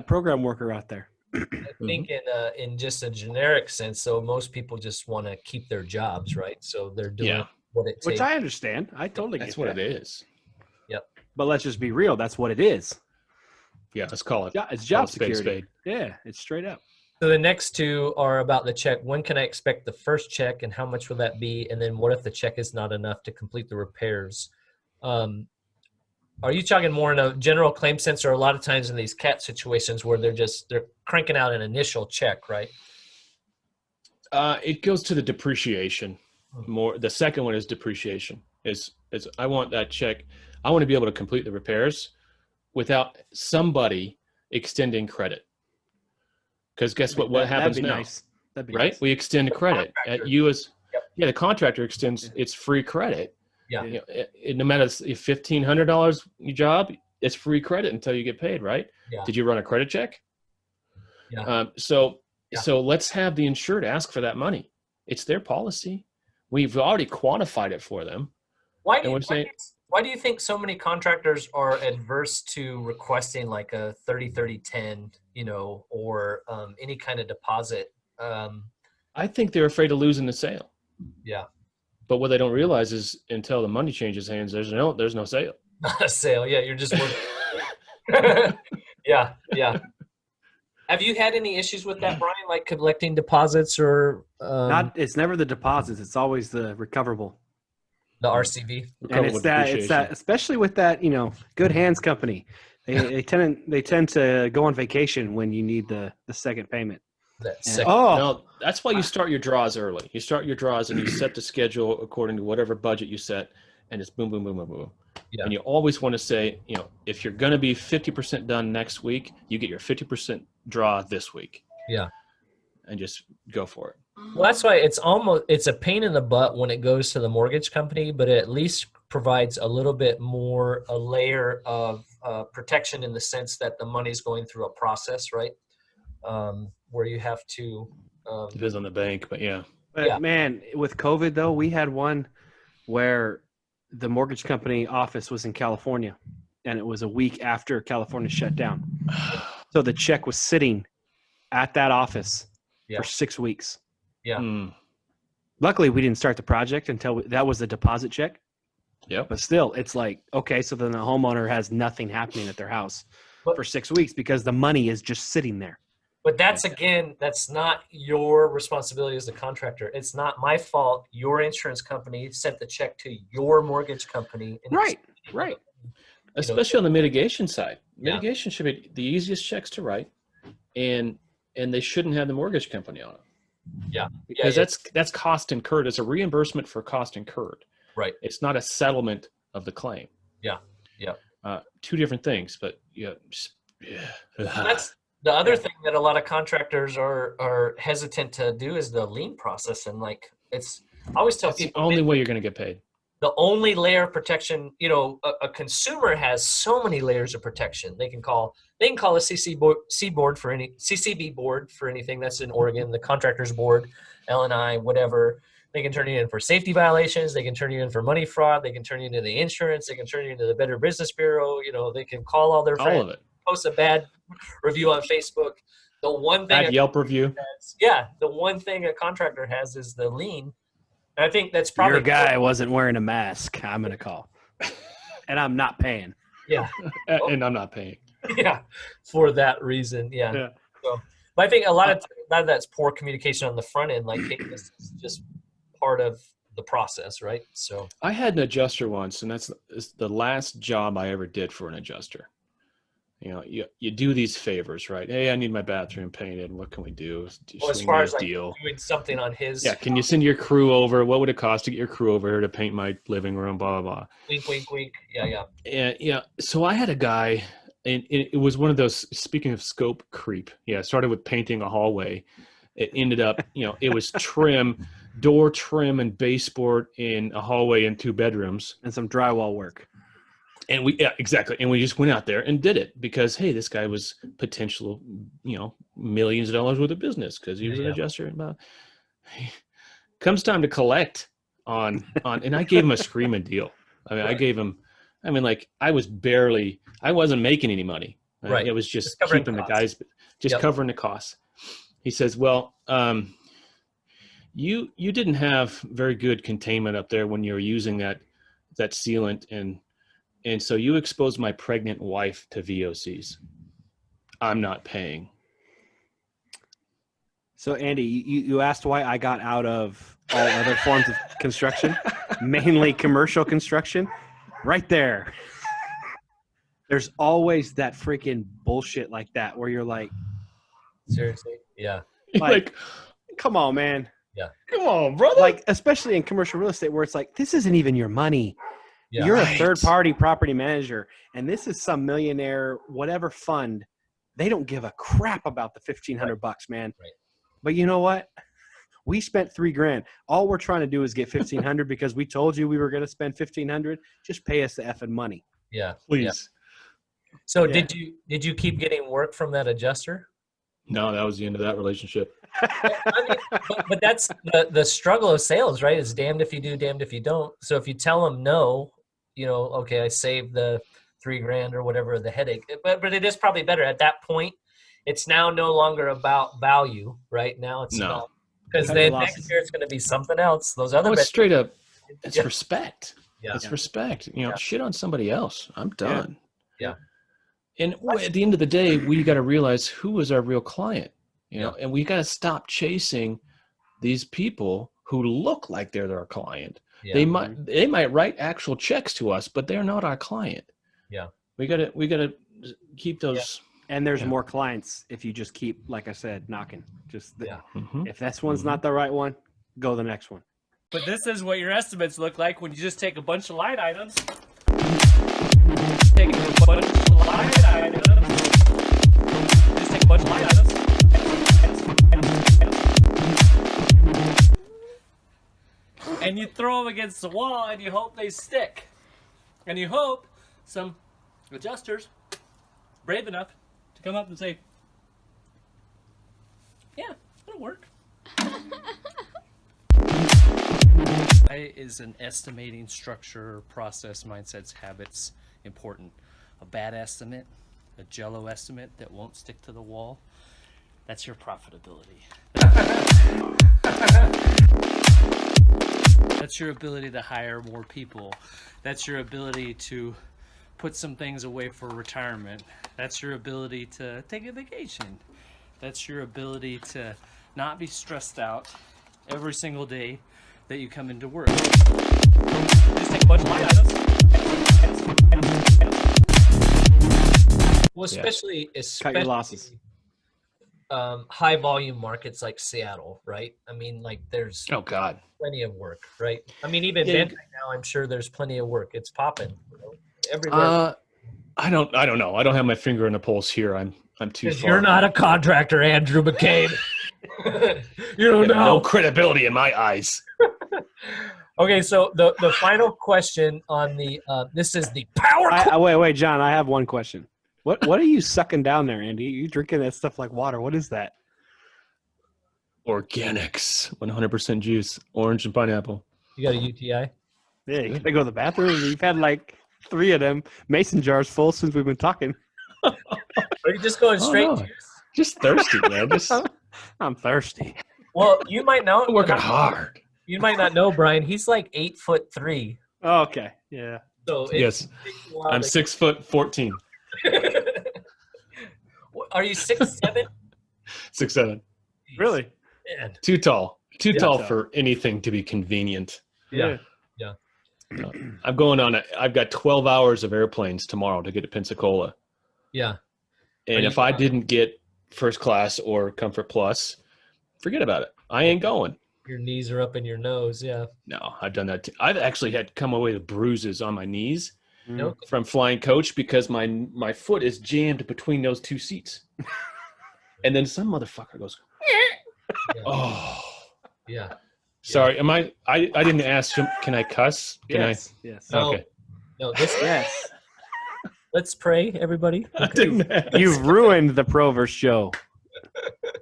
G: program worker out there.
A: I think in just a generic sense, so most people just want to keep their jobs, right? So they're doing what it takes.
G: Which I understand. I totally get
B: That's what it is.
A: Yep.
G: But let's just be real. That's what it is.
B: Yeah, let's call it.
G: It's job
B: spade,
G: security. Yeah, it's straight up.
A: So the next 2 are about the check. When can I expect the first check and how much will that be? And then what if the check is not enough to complete the repairs? Are you talking more in a general claim sense, or a lot of times in these CAT situations where they're cranking out an initial check, right?
B: It goes to the depreciation more. The second one is depreciation. Is I want that check. I want to be able to complete the repairs without somebody extending credit. Because guess what happens now?
G: Nice. That'd be
B: right?
G: Nice.
B: We extend credit at you as the contractor extends its free credit.
A: Yeah.
B: No matter if $1,500 your job, it's free credit until you get paid, right?
A: Yeah.
B: Did you run a credit check?
A: Yeah.
B: So let's have the insured ask for that money. It's their policy. We've already quantified it for them.
A: Why do you think so many contractors are adverse to requesting like a 30-30-10, or any kind of deposit?
B: I think they're afraid of losing the sale.
A: Yeah.
B: But what they don't realize is until the money changes hands, there's no sale.
A: Not a sale. Yeah, you're just working. Yeah. Have you had any issues with that, Brian? Like collecting deposits or?
G: It's never the deposits. It's always the recoverable.
A: The RCV.
G: And it's that, especially with that, Good Hands company. They tend to go on vacation when you need the second payment.
B: No, that's why you start your draws early. You start your draws and you set the schedule according to whatever budget you set, and it's boom, boom, boom, boom, boom. Yeah. And you always want to say, if you're going to be 50% done next week, you get your 50% draw this week.
A: Yeah.
B: And just go for it.
A: Well, that's why it's a pain in the butt when it goes to the mortgage company, but it at least provides a little bit more, a layer of protection in the sense that the money's going through a process, right? Where you have to
B: depends on the bank, but yeah.
G: But man, with COVID though, we had one where the mortgage company office was in California, and it was a week after California shut down. So the check was sitting at that office for 6 weeks.
A: Yeah.
G: Luckily, we didn't start the project until that was the deposit check.
B: Yeah.
G: But still, it's like, okay, so then the homeowner has nothing happening at their house for 6 weeks because the money is just sitting there.
A: But that's not your responsibility as a contractor. It's not my fault. Your insurance company sent the check to your mortgage company.
G: Right.
B: Especially on the mitigation side. Mitigation should be the easiest checks to write, and they shouldn't have the mortgage company on it.
A: Yeah.
B: Because that's cost incurred. It's a reimbursement for cost incurred.
A: Right.
B: It's not a settlement of the claim.
A: Yeah.
B: Two different things, but
A: That's the other thing that a lot of contractors are hesitant to do is the lien process. And I always tell people
B: the only way you're going to get paid.
A: The only layer of protection, a consumer has so many layers of protection. They can call a CCB board for anything that's in Oregon, the contractors board, LNI, whatever. They can turn you in for safety violations. They can turn you in for money fraud. They can turn you into the insurance. They can turn you into the Better Business Bureau. You know, they can call all their friends,
B: All of it.
A: post a bad review on Facebook. The one thing
B: Bad Yelp review.
A: the one thing a contractor has is the lien. And I think that's probably
G: your guy wasn't wearing a mask. I'm gonna call, and I'm not paying.
A: Yeah,
B: and I'm not paying.
A: Yeah, for that reason. Yeah. So, but I think a lot of that's poor communication on the front end. Like, hey, this is just part of the process, right? So
B: I had an adjuster once, and that's the last job I ever did for an adjuster. You know, you do these favors, right? Hey, I need my bathroom painted. What can we do?
A: Well, as far as like doing something on his,
B: can you send your crew over? What would it cost to get your crew over here to paint my living room? Blah blah blah.
A: Wink, wink, wink. Yeah.
B: And so I had a guy, and it was one of those. Speaking of scope creep, it started with painting a hallway. It ended up, it was trim, door trim, and baseboard in a hallway and 2 bedrooms,
G: and some drywall work.
B: And exactly. And we just went out there and did it because, hey, this guy was potential, millions of dollars worth of business because he was an adjuster. Comes time to collect on, and I gave him a screaming deal. I mean, I wasn't making any money.
A: Right.
B: It was just keeping the guys, covering the costs. He says, well, you didn't have very good containment up there when you were using that sealant, and so you exposed my pregnant wife to VOCs. I'm not paying.
G: So, Andy, you asked why I got out of all other forms of construction, mainly commercial construction. Right there. There's always that freaking bullshit like that where you're like,
A: seriously? Yeah.
G: Like, come on, man.
A: Yeah.
B: Come on, brother.
G: Like, especially in commercial real estate where it's like, this isn't even your money.
A: Yeah.
G: You're a third-party property manager, and this is some millionaire whatever fund. They don't give a crap about the $1,500 bucks, man.
A: Right.
G: But you know what? We spent $3,000. All we're trying to do is get $1,500 because we told you we were going to spend $1,500. Just pay us the effing money.
A: Yeah,
B: please.
A: Yeah. So did you keep getting work from that adjuster?
B: No, that was the end of that relationship.
A: But that's the struggle of sales, right? It's damned if you do, damned if you don't. So if you tell them no, okay, I saved the $3,000 or whatever, the headache. But it is probably better at that point. It's now no longer about value, right? Now it's not, because then next year it's going to be something else. Those other
B: straight up, it's respect.
A: Yeah,
B: it's respect. Shit on somebody else. I'm done.
A: Yeah.
B: And at the end of the day, we got to realize who is our real client. And we got to stop chasing these people who look like they're our client. Yeah. They might write actual checks to us, but they're not our client.
A: Yeah.
B: We got to keep those.
G: Yeah. And there's more clients if you just keep, like I said, knocking. If this one's not the right one, go the next one.
A: But this is what your estimates look like when you just take a bunch of line items. Take a bunch of line items. Just take a bunch of line items. And you throw them against the wall and you hope they stick. And you hope some adjusters brave enough to come up and say, yeah, it'll work. Is an estimating structure, process, mindsets, habits important? A bad estimate, a jello estimate that won't stick to the wall, that's your profitability. That's your ability to hire more people. That's your ability to put some things away for retirement. That's your ability to take a vacation. That's your ability to not be stressed out every single day that you come into work. Just take a bunch of line items. Well, especially
G: cut your losses.
A: High volume markets like Seattle, right? I mean, like there's plenty of work, right? I mean, even right now, I'm sure there's plenty of work. It's popping everywhere.
B: I don't know. I don't have my finger on the pulse here. I'm too far.
A: You're not a contractor, Andrew McCabe. You don't know.
B: No credibility in my eyes.
A: Okay, so the final question on the this is the power.
G: Wait, John. I have one question. What are you sucking down there, Andy? You drinking that stuff like water? What is that?
B: Organics, 100% juice, orange and pineapple.
A: You got a UTI?
G: Yeah, you gotta go to the bathroom. You've had like 3 of them mason jars full since we've been talking.
A: Are you just going straight juice?
B: Just thirsty, man.
G: I'm thirsty.
A: Well, you might know.
B: I'm working hard.
A: You might not know, Brian. He's like 8'3".
G: Okay, yeah.
A: So
B: yes, I'm 6'14".
A: Are you 6'7"?
B: 6'7".
G: Really?
A: Man.
B: Too tall. Too tall for anything to be convenient.
A: Yeah.
B: I'm going on. I've got 12 hours of airplanes tomorrow to get to Pensacola.
A: Yeah.
B: And if I didn't get first class or Comfort Plus, forget about it. I ain't going.
A: Your knees are up in your nose. Yeah.
B: No, I've done that. I've actually had come away with bruises on my knees
A: Nope.
B: from flying coach because my foot is jammed between those 2 seats. And then some motherfucker goes,
A: Yeah.
B: oh.
A: Yeah.
B: Sorry, am I didn't ask him, can I cuss? Can
G: Yes.
B: Okay.
A: No, yes. Let's pray, everybody.
B: I didn't ask.
G: You've ruined the Pro vs. Joe.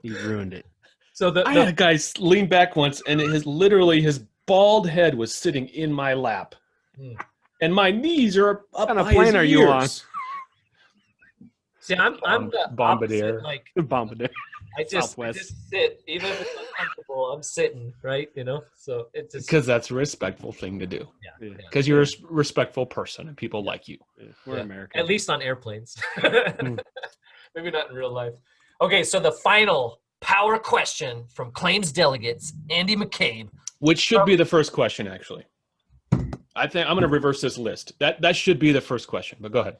G: You've ruined it.
B: So I had a guy lean back once, and his bald head was sitting in my lap, and my knees are up.
G: What kind of
B: by
G: plane
B: his
G: are you on?
B: ears.
A: See, I'm the
B: Bombardier.
A: opposite, like
G: Bombardier.
A: I just sit, even if it's uncomfortable. I'm sitting, right? So it's just
B: Because that's a respectful thing to do.
A: Yeah.
B: Because you're a respectful person, and people like you.
G: We're American.
A: At least on airplanes. Maybe not in real life. Okay, so the final power question from claims delegates Andy McCabe,
B: which should be the first question, actually. I think I'm going to reverse this list. That should be the first question, but go ahead.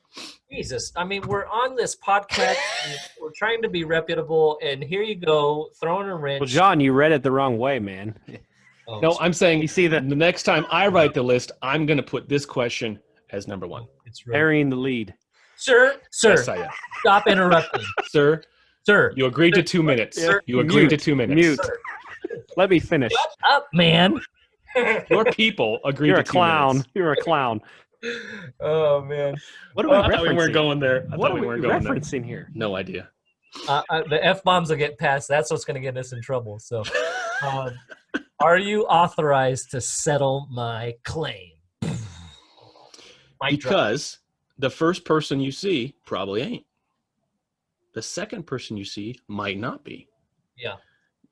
A: Jesus, I mean, we're on this podcast. And we're trying to be reputable, and here you go, throwing a wrench.
G: Well, John, you read it the wrong way, man.
A: Oh,
B: No, I'm saying
G: you see
B: the next time I write the list, I'm going to put this question as number 1.
A: It's
G: burying the lead.
A: Sir,
B: Yes, I am.
A: stop interrupting.
B: Sir,
A: Sir,
B: you agreed to 2 minutes.
A: Sir,
B: You agreed to 2 minutes.
G: Mute. Let me finish.
A: Shut up, man.
B: Your people agreed
G: You're
B: to
G: a
B: 2
G: clown.
B: minutes.
G: You're a clown.
A: Oh, man.
G: What are we
B: I
G: referencing?
B: thought we weren't going there.
G: What are we referencing here?
B: No idea.
A: The F-bombs will get passed. That's what's going to get us in trouble. So, are you authorized to settle my claim?
B: Because the first person you see probably ain't. The second person you see might not be.
A: Yeah.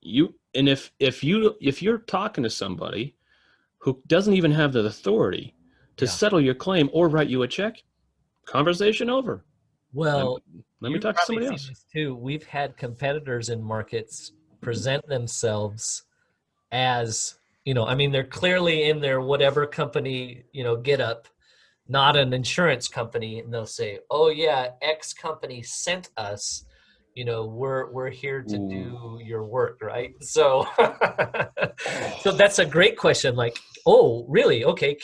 B: If you're talking to somebody who doesn't even have the authority to settle your claim or write you a check, conversation over.
A: Well,
B: let me talk to somebody else.
A: This too. We've had competitors in markets present themselves as, I mean, they're clearly in their whatever company, get up, not an insurance company, and they'll say, "Oh yeah, X company sent us. We're here to do your work, right?" So, so that's a great question. Like, oh, really? Okay,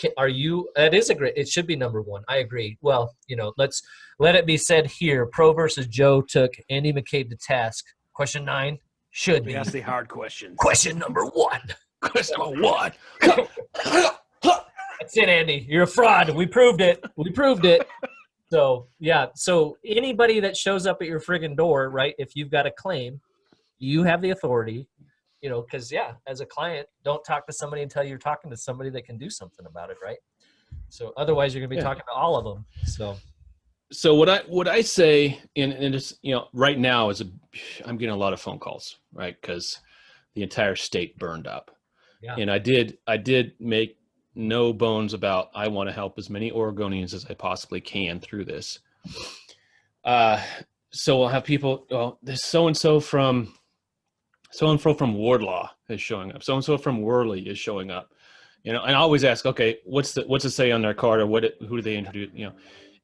A: that is it should be number 1. I agree. Well, let's let it be said here. Pro versus Joe took Andy McCabe to task. Question 9 should be.
G: Ask the hard questions.
A: Question number 1.
B: Question number 1.
A: That's it, Andy. You're a fraud. We proved it. So, yeah. So anybody that shows up at your friggin' door, right, if you've got a claim, you have the authority, because, as a client, don't talk to somebody until you're talking to somebody that can do something about it, right? So otherwise you're going to be talking to all of them.
B: So what I say, and it's, right now I'm getting a lot of phone calls, right, because the entire state burned up.
A: Yeah.
B: And I did make no bones about I want to help as many Oregonians as I possibly can through this. So I'll have people, there's so-and-so from Wardlaw is showing up. So-and-so from Worley is showing up. And I always ask, okay, what's it say on their card, or who do they introduce,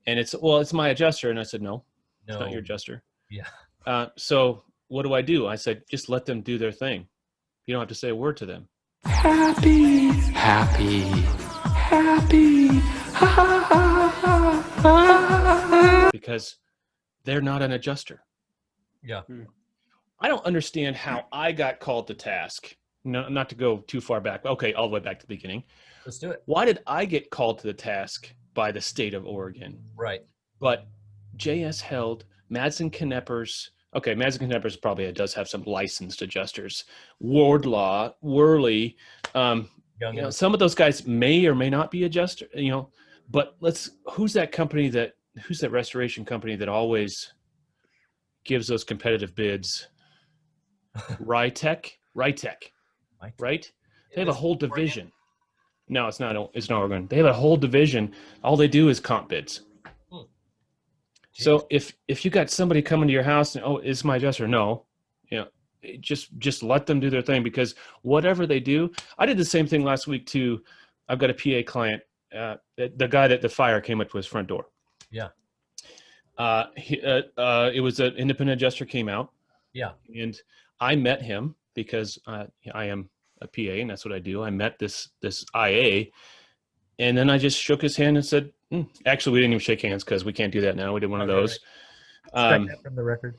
B: and it's my adjuster. And I said, no, it's not your adjuster.
A: Yeah.
B: So what do? I said, just let them do their thing. You don't have to say a word to them.
H: Happy.
B: Because they're not an adjuster.
A: Yeah.
B: I don't understand how I got called to task. No, not to go too far back. Okay, all the way back to the beginning.
A: Let's do it.
B: Why did I get called to the task by the state of Oregon?
A: Right.
B: But J.S. Held, Madsen Knepper's Okay, Magic Contemporaries probably does have some licensed adjusters. Wardlaw, Worley, some of those guys may or may not be adjuster, but who's that restoration company that always gives those competitive bids? Rytech, right? They have a whole division. No, it's not Oregon. They have a whole division. All they do is comp bids. So if you got somebody coming to your house and, is my adjuster? No, just let them do their thing, because whatever they do, I did the same thing last week too. I've got a PA client, the guy that the fire came up to his front door.
A: Yeah.
B: It was an independent adjuster came out.
A: Yeah.
B: And I met him because I am a PA and that's what I do. I met this IA, and then I just shook his hand and said, actually, we didn't even shake hands because we can't do that now. We did one of those.
A: Strike that from the record.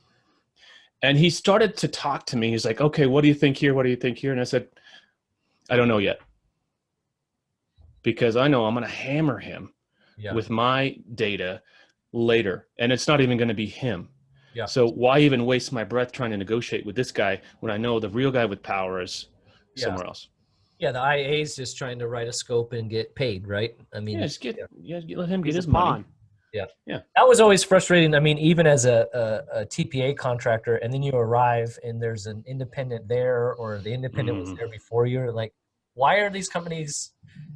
B: And he started to talk to me. He's like, okay, what do you think here? What do you think here? And I said, I don't know yet. Because I know I'm going to hammer him with my data later. And it's not even going to be him.
A: Yeah.
B: So why even waste my breath trying to negotiate with this guy when I know the real guy with power is somewhere else?
A: Yeah, the IA is just trying to write a scope and get paid, right? I mean,
B: let him get his money.
A: Yeah.
B: Yeah.
A: That was always frustrating. I mean, even as a TPA contractor, and then you arrive and there's an independent there, or the independent was there before you. Like, why are these companies,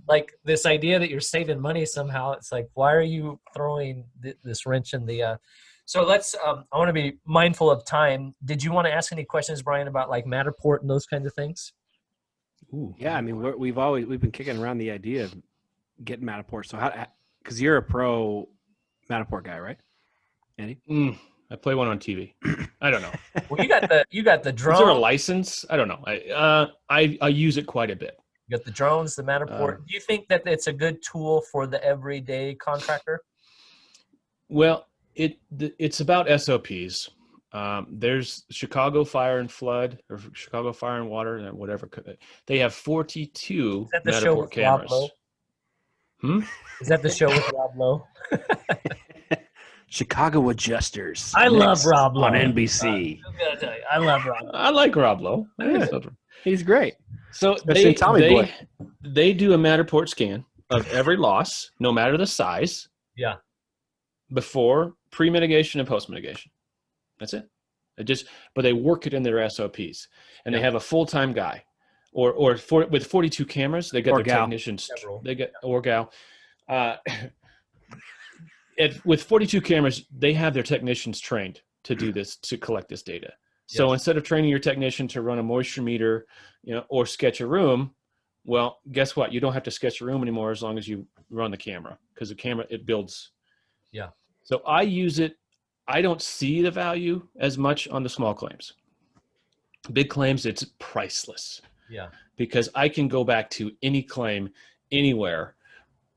A: like, this idea that you're saving money somehow? It's like, why are you throwing this wrench in the so let's I want to be mindful of time. Did you want to ask any questions, Bryan, about like Matterport and those kinds of things?
G: Ooh. Yeah, I mean, we've been kicking around the idea of getting Matterport. So because you're a pro Matterport guy, right, Andy?
B: I play one on TV. I don't know.
A: Well, you got the drone.
B: Is there a license? I don't know. I use it quite a bit.
A: You got the drones, the Matterport. Do you think that it's a good tool for the everyday contractor?
B: Well, it's about SOPs. There's Chicago Fire and Flood, or Chicago Fire and Water, and whatever. They have 42 Matterport cameras.
A: Rob Lowe? Is that the show with Rob Lowe?
G: Chicago Adjusters.
A: I love Rob Lowe
G: on NBC.
A: I'm gonna tell you, I love Rob Lowe.
B: I like Rob Lowe.
G: He's great.
B: So they do a Matterport scan of every loss, no matter the size.
A: Yeah.
B: Before, pre-mitigation, and post-mitigation. That's it. But they work it in their SOPs, and they have a full-time guy, with 42 cameras, they get their technicians. They get or gal. With 42 cameras, they have their technicians trained to do this, to collect this data. So instead of training your technician to run a moisture meter, or sketch a room, well, guess what? You don't have to sketch a room anymore as long as you run the camera, because the camera, it builds.
A: Yeah.
B: So I use it. I don't see the value as much on the small claims. Big claims, it's priceless.
A: Yeah.
B: Because I can go back to any claim anywhere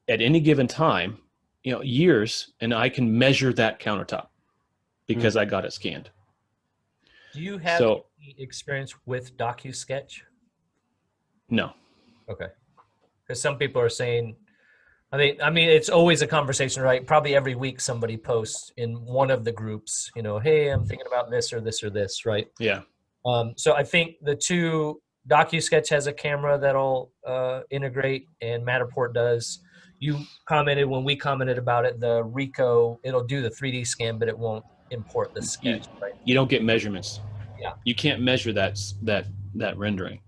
B: at any given time, years, and I can measure that countertop because I got it scanned.
A: Do you have any experience with DocuSketch?
B: No.
A: Okay. Because some people are saying, I mean, it's always a conversation, right? Probably every week somebody posts in one of the groups, hey, I'm thinking about this or this or this, right?
B: Yeah.
A: So I think the two, DocuSketch has a camera that'll integrate, and Matterport does. You commented when we commented about it, the Rico, it'll do the 3D scan, but it won't import the sketch, right?
B: You don't get measurements.
A: Yeah.
B: You can't measure that rendering.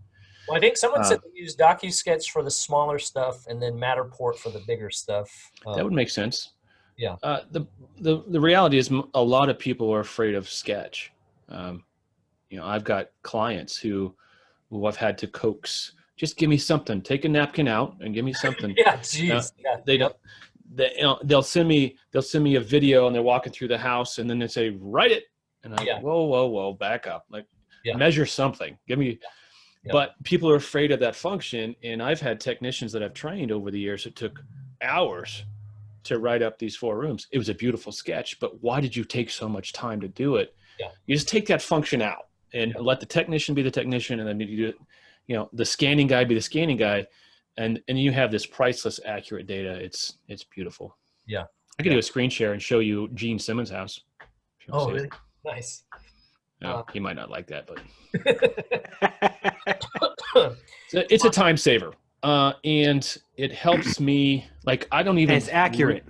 A: Well, I think someone said they use DocuSketch for the smaller stuff and then Matterport for the bigger stuff.
B: That would make sense.
A: Yeah.
B: The reality is a lot of people are afraid of Sketch. I've got clients who I've had to coax. Just give me something. Take a napkin out and give me something.
A: Yeah, jeez.
B: They'll send me a video and they're walking through the house and then they say, write it. And I'm like, whoa, back up. Like, measure something. Give me. Yeah. But people are afraid of that function, and I've had technicians that I've trained over the years. It took hours to write up these 4 rooms. It was a beautiful sketch, but why did you take so much time to do it?
A: Yeah.
B: You just take that function out and let the technician be the technician, and then you do it, the scanning guy be the scanning guy, and you have this priceless, accurate data. It's beautiful.
A: Yeah.
B: I could do a screen share and show you Gene Simmons' house.
A: Oh, really? Nice.
B: No, he might not like that, but it's a time saver. And it helps me. Like, I don't even.
G: And it's accurate.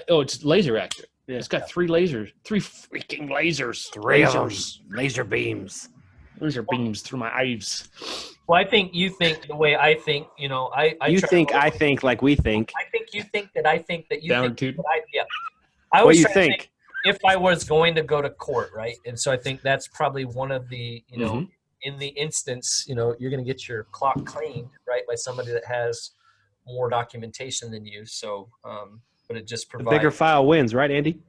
B: It's laser accurate. Yeah. It's got three freaking lasers.
G: Laser beams.
B: Laser beams through my eyes.
A: Well, I think you think the way I think. You know, I
G: think like we think.
A: I think you think that I think that you
B: Down
A: think.
B: to.
A: I
G: what
A: was
G: do you
A: trying to
G: think?
A: If I was going to go to court, right? And so I think that's probably one of the, you know, in the instance, you know, you're going to get your clock cleaned, right, by somebody that has more documentation than you. So, but it just provides.
G: The bigger file wins, right, Andy?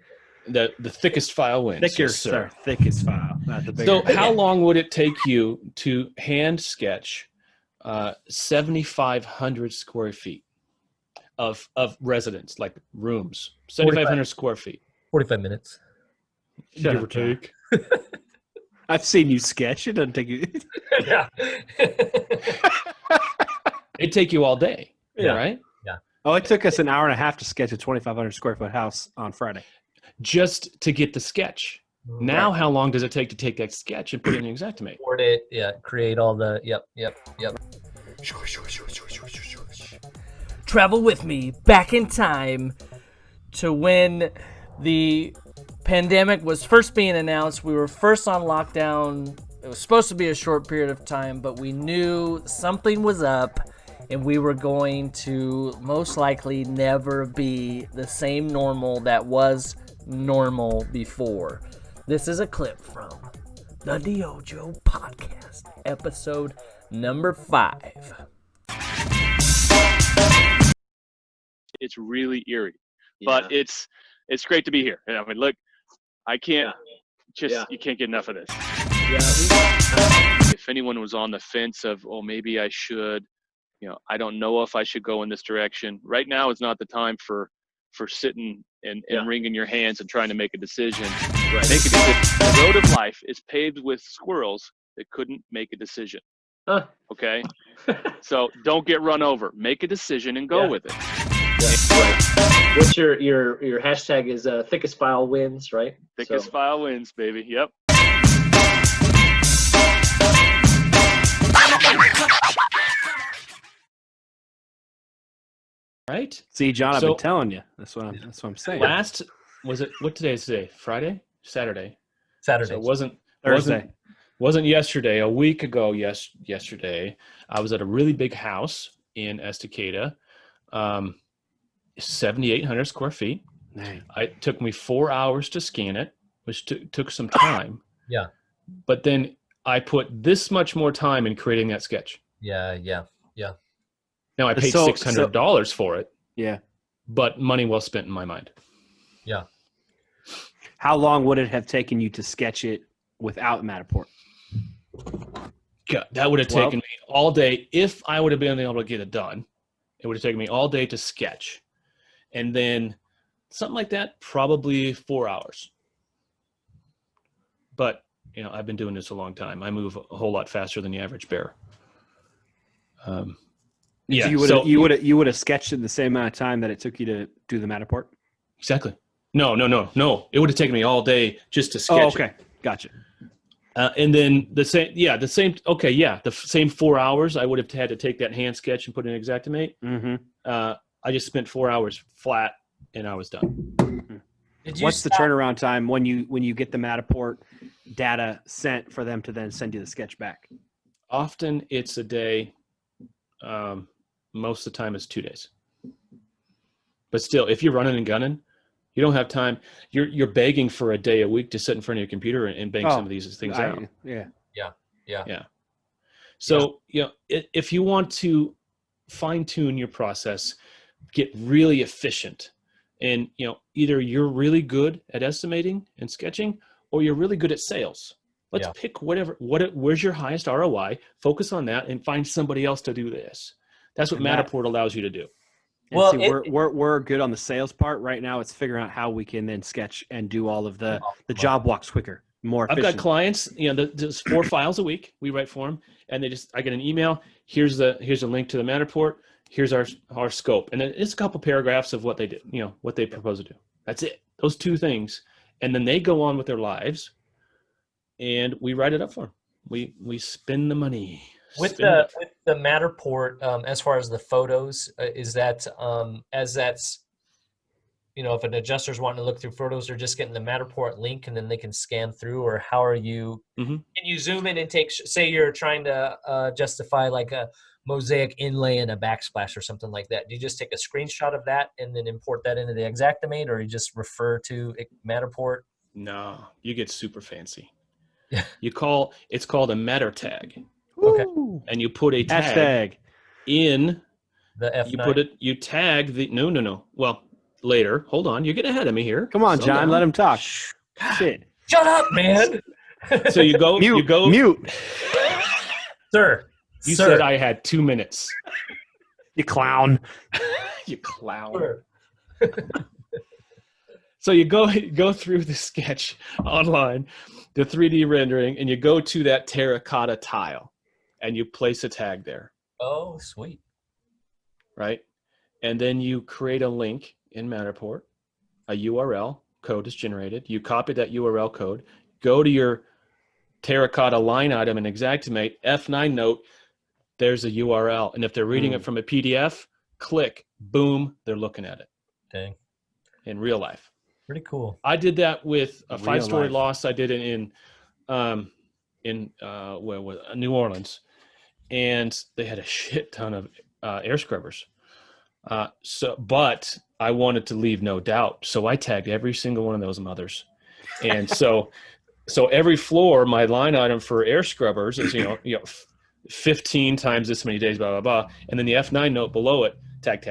B: The thickest file wins.
G: Thickest file, not the bigger.
B: So how long would it take you to hand sketch 7,500 square feet of residence, like rooms, 7,500 square feet?
A: 45 minutes.
B: Give or take.
G: I've seen you sketch. It doesn't take you.
A: Yeah.
B: It'd take you all day.
A: Yeah.
B: Right?
A: Yeah.
G: Oh, it took us an hour and a half to sketch a 2,500 square foot house on Friday.
B: Just to get the sketch. Now, how long does it take to take that sketch and put it in the Xactimate?
A: Create all the, yep. Travel with me back in time to when the pandemic was first being announced. We were first on lockdown. It was supposed to be a short period of time, but we knew something was up and we were going to most likely never be the same normal that was normal before. This is a clip from the DYOJO podcast, episode number 5.
O: It's really eerie, but it's great to be here. I mean, look, I can't you can't get enough of this. If anyone was on the fence of, oh, maybe I should, you know, I don't know if I should go in this direction. Right now is not the time for sitting and wringing your hands and trying to make a decision. Right. The road of life is paved with squirrels that couldn't make a decision. Okay? So don't get run over. Make a decision and go with it.
A: Yeah, right. What's your hashtag is thickest file wins, right?
O: Thickest file wins, baby. Yep.
B: Right?
G: See, John, I've been telling you. That's what I'm saying.
B: What today is today? Friday? Saturday.
A: So
B: it wasn't
G: Thursday.
B: Wasn't yesterday. A week ago, yesterday, I was at a really big house in Estacada, 7,800 square feet.
G: Nice.
B: It took me 4 hours to scan it, which took some time.
A: Yeah.
B: But then I put this much more time in creating that sketch.
A: Yeah.
B: Now I paid $600 for it.
G: Yeah.
B: But money well spent in my mind.
A: Yeah.
G: How long would it have taken you to sketch it without Matterport?
B: God, that would have taken me all day. If I would have been able to get it done, it would have taken me all day to sketch. And then something like that, probably 4 hours. But, you know, I've been doing this a long time. I move a whole lot faster than the average bear.
G: Yeah, so you would have sketched in the same amount of time that it took you to do the Matterport?
B: Exactly. No. It would have taken me all day just to sketch.
G: Oh, okay. Gotcha.
B: And then the same 4 hours I would have had to take that hand sketch and put in Xactimate.
G: Mm-hmm.
B: I just spent 4 hours flat and I was done.
G: What's the turnaround time when you get the Matterport data sent for them to then send you the sketch back?
B: Often it's a day. Most of the time it's 2 days. But still, if you're running and gunning, you don't have time. You're begging for a day a week to sit in front of your computer and bang some of these things out.
G: Yeah.
B: So, you know, if you want to fine tune your process, get really efficient, and, you know, either you're really good at estimating and sketching, or you're really good at sales. Let's pick where's your highest ROI, focus on that, and find somebody else to do this. That's what Matterport allows you to do.
G: Well, see, we're good on the sales part right now. It's figuring out how we can then sketch and do all of the job walks quicker, more efficient.
B: I've got clients, you know, there's 4 files a week we write for them, and I get an email. Here's a link to the Matterport. Here's our scope, and then it's a couple paragraphs of what they did, you know, what they propose to do. That's it. Those 2 things, and then they go on with their lives. and we write it up for them. We spend the money.
A: With the Matterport, as far as the photos, is that as that's, if an adjuster's wanting to look through photos, they're just getting the Matterport link and then they can scan through, or how are you?
B: Mm-hmm.
A: Can you zoom in and take? Say you're trying to justify like a mosaic inlay and a backsplash or something like that. Do you just take a screenshot of that and then import that into the Xactimate, or you just refer to Matterport?
B: No, you get super fancy. It's called a Matter tag.
A: Okay.
B: And you put a tag in
A: the F9.
B: You tag the no. Well, later. Hold on. You're getting ahead of me here.
G: Come on, John. Let him talk. Shit.
A: Shut up, man.
B: So you go
G: mute.
B: Sir. You said I had 2 minutes.
G: You clown.
B: You clown. Sure. So you go through the sketch online, the 3D rendering, and you go to that terracotta tile, and you place a tag there.
A: Oh, sweet.
B: Right? And then you create a link in Matterport. A URL code is generated. You copy that URL code, go to your terracotta line item in Xactimate, F9 note, there's a URL. And if they're reading it from a PDF, click, boom, they're looking at it.
A: Dang.
B: In real life.
A: Pretty cool.
B: I did that with a 5-story loss. I did it in New Orleans, and they had a shit ton of air scrubbers. But I wanted to leave no doubt, so I tagged every single one of those mothers, and so every floor, my line item for air scrubbers is 15 times this many days, blah blah blah, and then the F9 note below it, tag.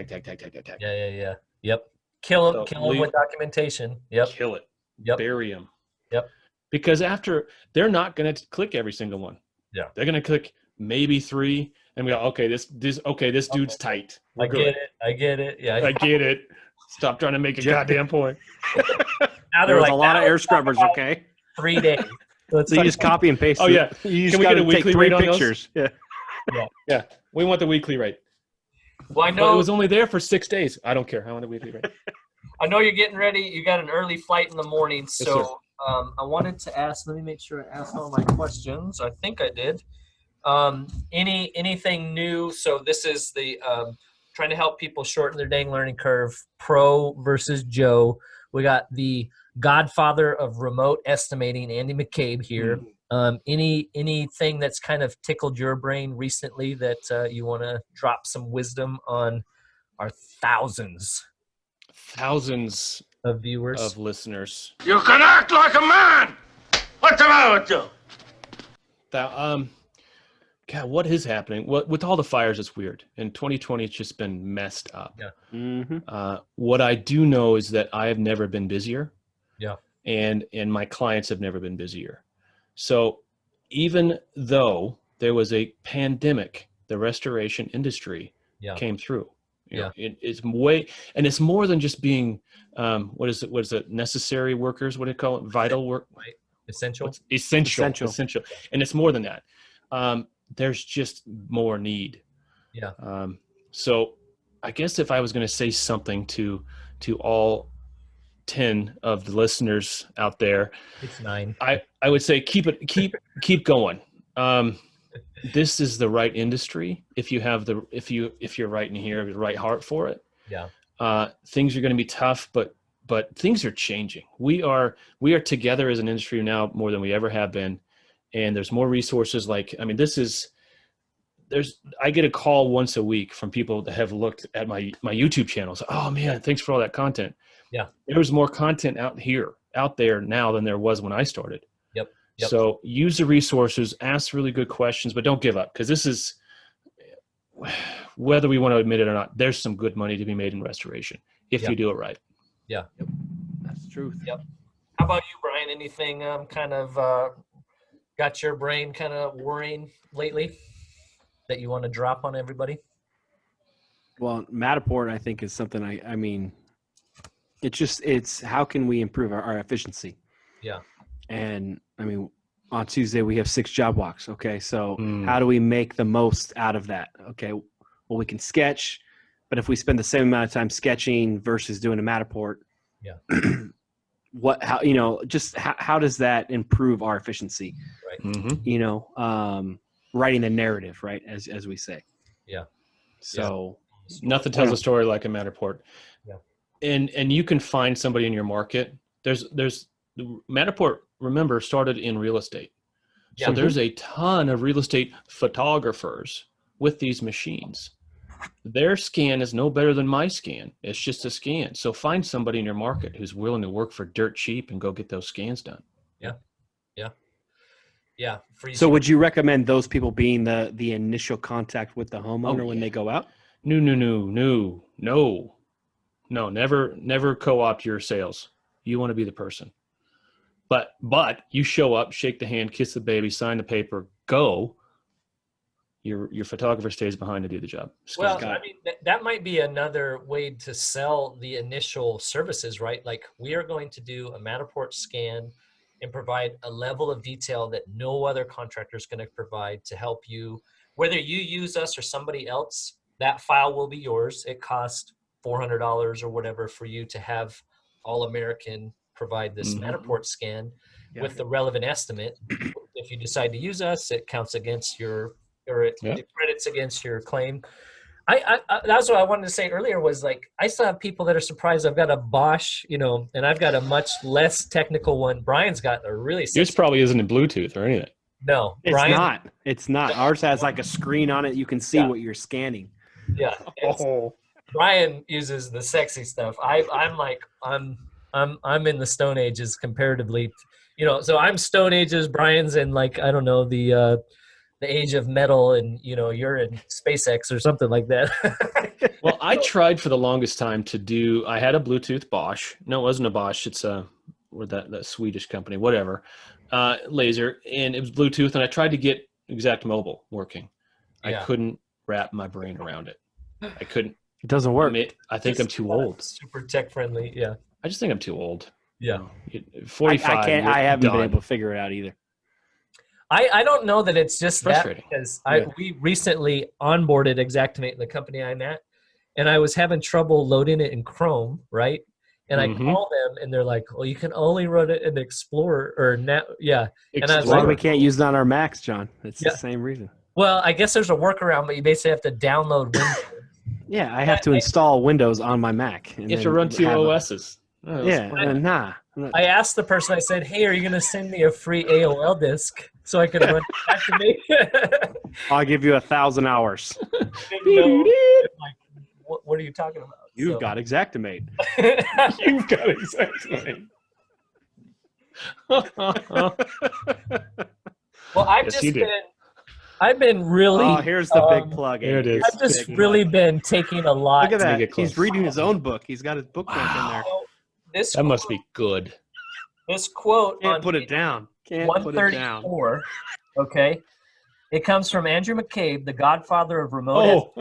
A: Yeah. Yep. Kill them with documentation. Yep.
B: Kill it.
A: Yep.
B: Bury them.
A: Yep.
B: Because after, they're not going to click every single one.
A: Yeah.
B: They're going to click maybe 3, and we go, okay, this dude's tight.
A: I get it. Yeah.
B: I get it. Stop trying to make a goddamn point.
A: Now
G: there was a lot of air scrubbers. Okay.
A: 3 days.
G: So you just copy and paste.
B: Oh yeah.
G: You
B: Can we get a weekly rate on
G: pictures?
B: Those? Yeah. We want the weekly rate.
A: Well, I know
B: but it was only there for 6 days. I don't care. I want the weekly rate.
A: I know you're getting ready. You got an early flight in the morning, so
B: Yes,
A: I wanted to ask. Let me make sure I asked all my questions. I think I did. Anything new? So this is the trying to help people shorten their dang learning curve. Pro versus Joe. We got the Godfather of remote estimating, Andy McCabe here. Anything that's kind of tickled your brain recently that you want to drop some wisdom on our thousands of viewers,
B: of listeners?
H: You can act like a man. What's the matter with you?
B: God, what is happening? With all the fires, it's weird. And 2020, it's just been messed up.
A: Yeah.
G: Mm-hmm.
B: What I do know is that I have never been busier.
A: Yeah.
B: And my clients have never been busier. So even though there was a pandemic, the restoration industry came through. You know, it's more than just being, what is it? Necessary workers? What do you call it? Vital work?
A: Right. Essential.
B: Essential. And it's more than that. There's just more need.
A: Yeah.
B: So I guess if I was going to say something to all 10 of the listeners out there,
A: it's 9.
B: I would say keep going. This is the right industry if you have if you're right in here, the right heart for it.
A: Yeah.
B: Things are going to be tough, but things are changing. We are together as an industry now more than we ever have been, and there's more resources. I get a call once a week from people that have looked at my YouTube channels. Oh man, thanks for all that content.
A: Yeah.
B: There's more content out there now than there was when I started.
A: Yep.
B: So use the resources, ask really good questions, but don't give up, because this is, whether we want to admit it or not, there's some good money to be made in restoration if you do it right.
A: Yeah.
G: Yep. That's the truth.
A: Yep. How about you, Brian? Anything kind of got your brain kind of worrying lately that you want to drop on everybody?
G: Well, Matterport, I think, is something I mean, it's how can we improve our efficiency?
A: Yeah.
G: And I mean, on Tuesday we have 6 job walks. Okay. So how do we make the most out of that? Okay. Well, we can sketch, but if we spend the same amount of time sketching versus doing a Matterport, how does that improve our efficiency?
P: Right.
G: Writing the narrative, right? As we say.
P: Yeah.
G: So
B: nothing tells a story like a Matterport.
P: Yeah.
B: And you can find somebody in your market. There's Matterport, remember, started in real estate. So there's a ton of real estate photographers with these machines. Their scan is no better than my scan. It's just a scan. So find somebody in your market who's willing to work for dirt cheap and go get those scans done.
P: Yeah.
G: So would you recommend those people being the initial contact with the homeowner when they go out?
B: No. Never co-opt your sales. You want to be the person. But you show up, shake the hand, kiss the baby, sign the paper, go. Your photographer stays behind to do the job.
P: Well, I mean, that might be another way to sell the initial services, right? Like, we are going to do a Matterport scan and provide a level of detail that no other contractor is going to provide to help you. Whether you use us or somebody else, that file will be yours. It costs $400 or whatever for you to have All American provide this Matterport scan with the relevant estimate. If you decide to use us, it counts against your, or it credits against your claim. That's what I wanted to say earlier was, like, I still have people that are surprised. I've got a Bosch, and I've got a much less technical one. Brian's got a really.
B: Yours probably isn't in Bluetooth or anything.
P: No,
G: it's
P: Brian,
G: not. It's not. Ours has like a screen on it. You can see what you're scanning.
P: Yeah. Brian uses the sexy stuff. I'm in the Stone Ages comparatively, so I'm Stone Ages. Brian's in, like, I don't know, the age of metal, and you're in SpaceX or something like that.
B: Well, I tried for the longest time to do. I had a Bluetooth Bosch. No, it wasn't a Bosch. It's that Swedish company, whatever, laser, and it was Bluetooth. And I tried to get Exact Mobile working. I couldn't wrap my brain around it. I couldn't.
G: It doesn't work.
B: I think I'm too old.
P: Super tech friendly. Yeah.
B: I just think I'm too old.
P: Yeah.
B: 45.
G: I haven't been able to figure it out either.
P: I don't know that it's just
B: frustrating.
P: That, because we recently onboarded Xactimate, the company I'm at, and I was having trouble loading it in Chrome, right? And I called them, and they're like, "Well, you can only run it in Explorer or now." Yeah, and I was like,
G: we can't use it on our Macs, John. It's the same reason.
P: Well, I guess there's a workaround, but you basically have to download Windows.
G: Yeah, I have to install Windows on my Mac.
B: You have to run two OSs.
P: I asked the person, I said, "Hey, are you going to send me a free AOL disk so I can run Xactimate?"
G: I'll give you 1,000 hours.
P: What are you talking about?
G: You've got Xactimate.
B: You've got Xactimate.
P: Well, I've been really.
G: Oh, here's the big plug.
B: There it is.
P: I've just really been taking a lot.
G: Look at that. He's reading his own book. He's got his bookmark in there.
B: That must be good.
P: This quote
G: Can't put it down. Can't put it down.
P: 134. Okay. It comes from Andrew McCabe, the godfather of remote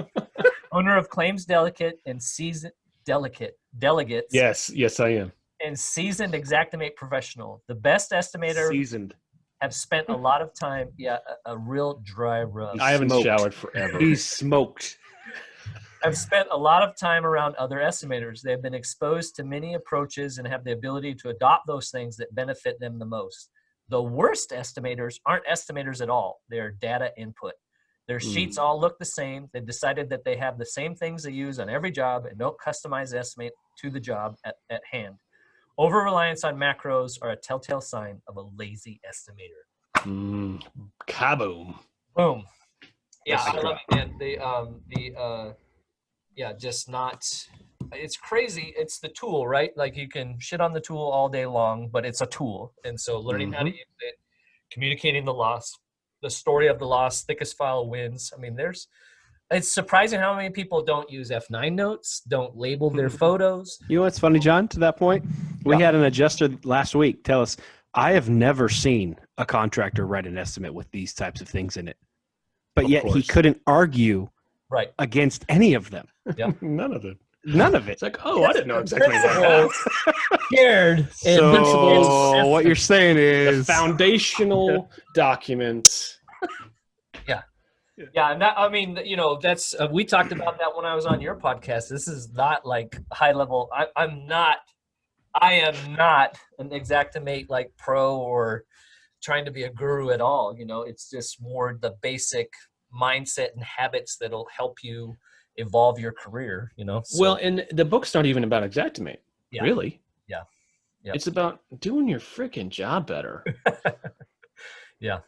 P: owner of Claims Delegate and Seasoned Delegates.
B: Yes, I am.
P: And seasoned Xactimate professional. The best estimator.
G: Seasoned.
P: Have spent a lot of time. Yeah, a real dry rub.
B: I haven't showered forever.
G: He's smoked.
P: I've spent a lot of time around other estimators. They've been exposed to many approaches and have the ability to adopt those things that benefit them the most. The worst estimators aren't estimators at all. They're data input. Their sheets all look the same. They've decided that they have the same things they use on every job and don't customize the estimate to the job at hand. Over-reliance on macros are a telltale sign of a lazy estimator.
B: Kaboom.
P: Boom. Yeah, I love it, man. Just not. It's crazy. It's the tool, right? Like, you can shit on the tool all day long, but it's a tool. And so learning how to use it, communicating the loss, the story of the loss, thickest file wins. I mean, it's surprising how many people don't use F9 notes, don't label their photos.
G: You know what's funny, John, to that point? We had an adjuster last week tell us, I have never seen a contractor write an estimate with these types of things in it. But yet he couldn't argue against any of them.
P: Yeah.
B: None of it.
G: None of it.
B: It's like, I didn't know exactly that.
P: Scared.
G: So what you're saying is
B: the foundational documents.
P: Yeah, and that, I mean, that's we talked about that when I was on your podcast. This is not like high level. I am not an Xactimate like pro or trying to be a guru at all. You know, it's just more the basic mindset and habits that'll help you evolve your career, you know? So,
B: Well, and the book's not even about Xactimate, really.
P: Yeah. Yep.
B: It's about doing your freaking job better.
P: Yeah.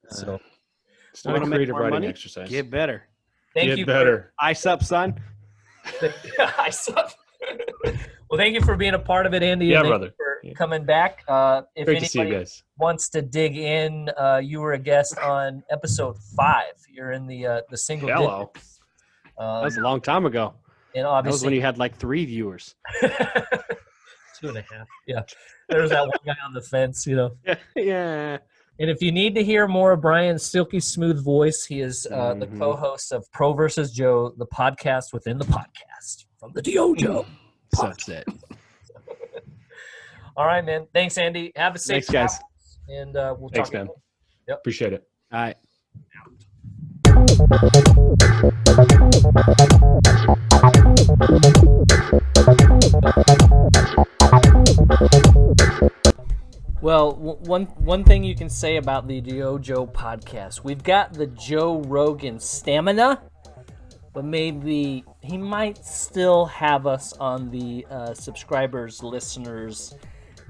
P: So
B: it's not a creative writing exercise.
G: Get better.
P: Thank
B: Get
P: you.
B: better.
G: Ice up, son.
P: Ice up. Well, thank you for being a part of it, Andy.
B: Yeah,
P: and thank
B: brother.
P: you for coming back. If
B: Great to see you
P: anybody
B: guys.
P: wants to dig in, you were a guest on episode 5. You're in the single
B: Hello.
P: digits.
G: That was a long time ago.
P: And
G: That
P: obviously,
G: was when you had like 3 viewers.
P: 2.5. Yeah. There's that one guy on the fence, you know.
G: Yeah.
P: And if you need to hear more of Bryan's silky smooth voice, he is the co-host of Pro versus Joe, the podcast within the podcast from the DYOJO.
B: Sunset.
P: All right, man. Thanks, Andy. Have a safe
G: Thanks, guys.
P: And we'll
B: Thanks,
P: talk
B: man.
P: again. Yep.
B: Appreciate it.
G: All right.
A: Well, one thing you can say about the DYOJO podcast, we've got the Joe Rogan stamina, but maybe he might still have us on the subscribers, listeners,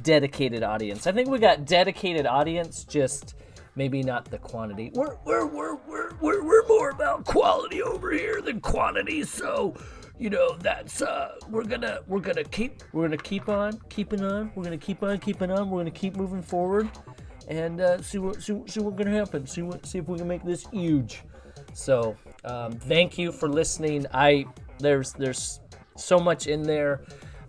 A: dedicated audience. I think we got dedicated audience, just maybe not the quantity. We're more about quality over here than quantity, so you know that's we're gonna keep on keeping on. We're gonna keep on keeping on. We're gonna keep moving forward and see what's gonna happen. See if we can make this huge. So thank you for listening. There's so much in there.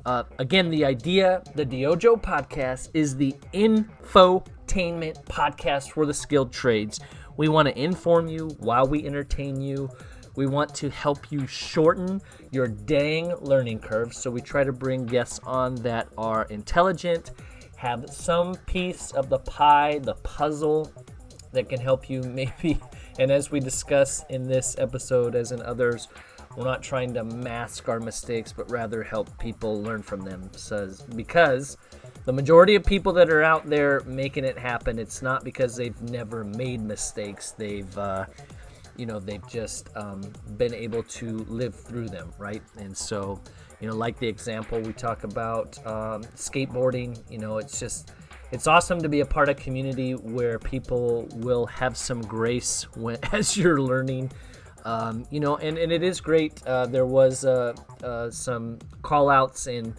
A: Again, the idea, the DYOJO podcast is the infotainment podcast for the skilled trades. We want to inform you while we entertain you. We want to help you shorten your dang learning curve. So we try to bring guests on that are intelligent, have some piece of the pie, the puzzle that can help you maybe. And as we discuss in this episode, as in others, we're not trying to mask our mistakes, but rather help people learn from them. So, because the majority of people that are out there making it happen, it's not because they've never made mistakes. They've just been able to live through them, right? And so, like the example we talk about skateboarding, it's awesome to be a part of a community where people will have some grace as you're learning. And it is great. There was some call-outs in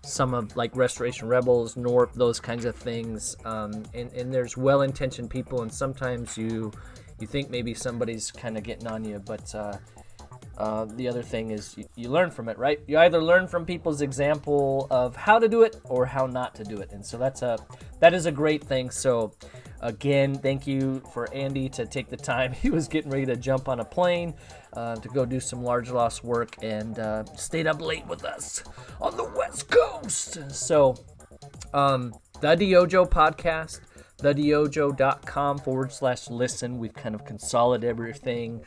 A: some of like Restoration Rebels, Norp, those kinds of things. And there's well-intentioned people, and sometimes you think maybe somebody's kind of getting on you, but the other thing is you learn from it, right? You either learn from people's example of how to do it or how not to do it, and so that is a great thing. So again, thank you for Andy to take the time. He was getting ready to jump on a plane to go do some large loss work and stayed up late with us on the West Coast. So the DYOJO podcast, thedyojo.com/listen. We've kind of consolidated everything.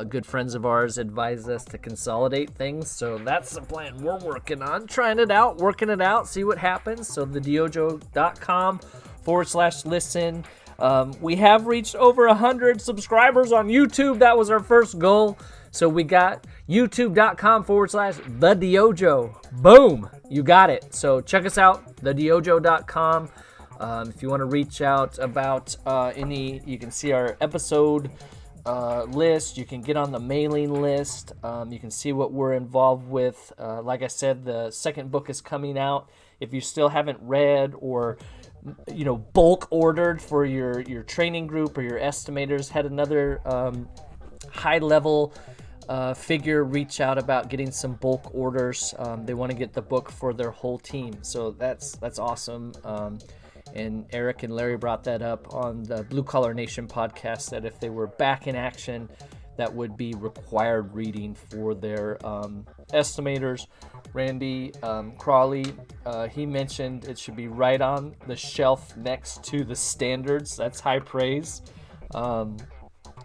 A: Good friends of ours advise us to consolidate things, so that's the plan we're working on. Trying it out, working it out, see what happens. So thedyojo.com/listen. We have reached over 100 subscribers on YouTube. That was our first goal. So we got youtube.com/thedyojo. Boom, you got it. So check us out, thedyojo.com. If you want to reach out about you can see our episode list. You can get on the mailing list. You can see what we're involved with. Like I said, the second book is coming out. If you still haven't read or bulk ordered for your training group or your estimators, had another high level figure reach out about getting some bulk orders. They want to get the book for their whole team, so that's awesome. And Eric and Larry brought that up on the Blue Collar Nation podcast, that if they were back in action, that would be required reading for their estimators. Randy Crawley, he mentioned it should be right on the shelf next to the standards. That's high praise.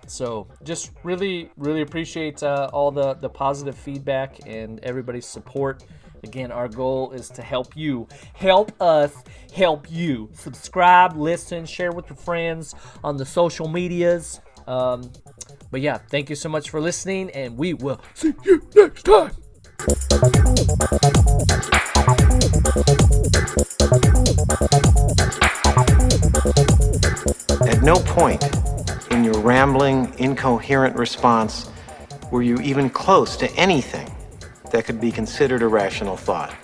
A: So just really, really appreciate all the positive feedback and everybody's support. Again, our goal is to help you, help us, help you. Subscribe, listen, share with your friends on the social medias. But yeah, thank you so much for listening, and we will see you next time.
Q: At no point in your rambling, incoherent response were you even close to anything that could be considered a rational thought.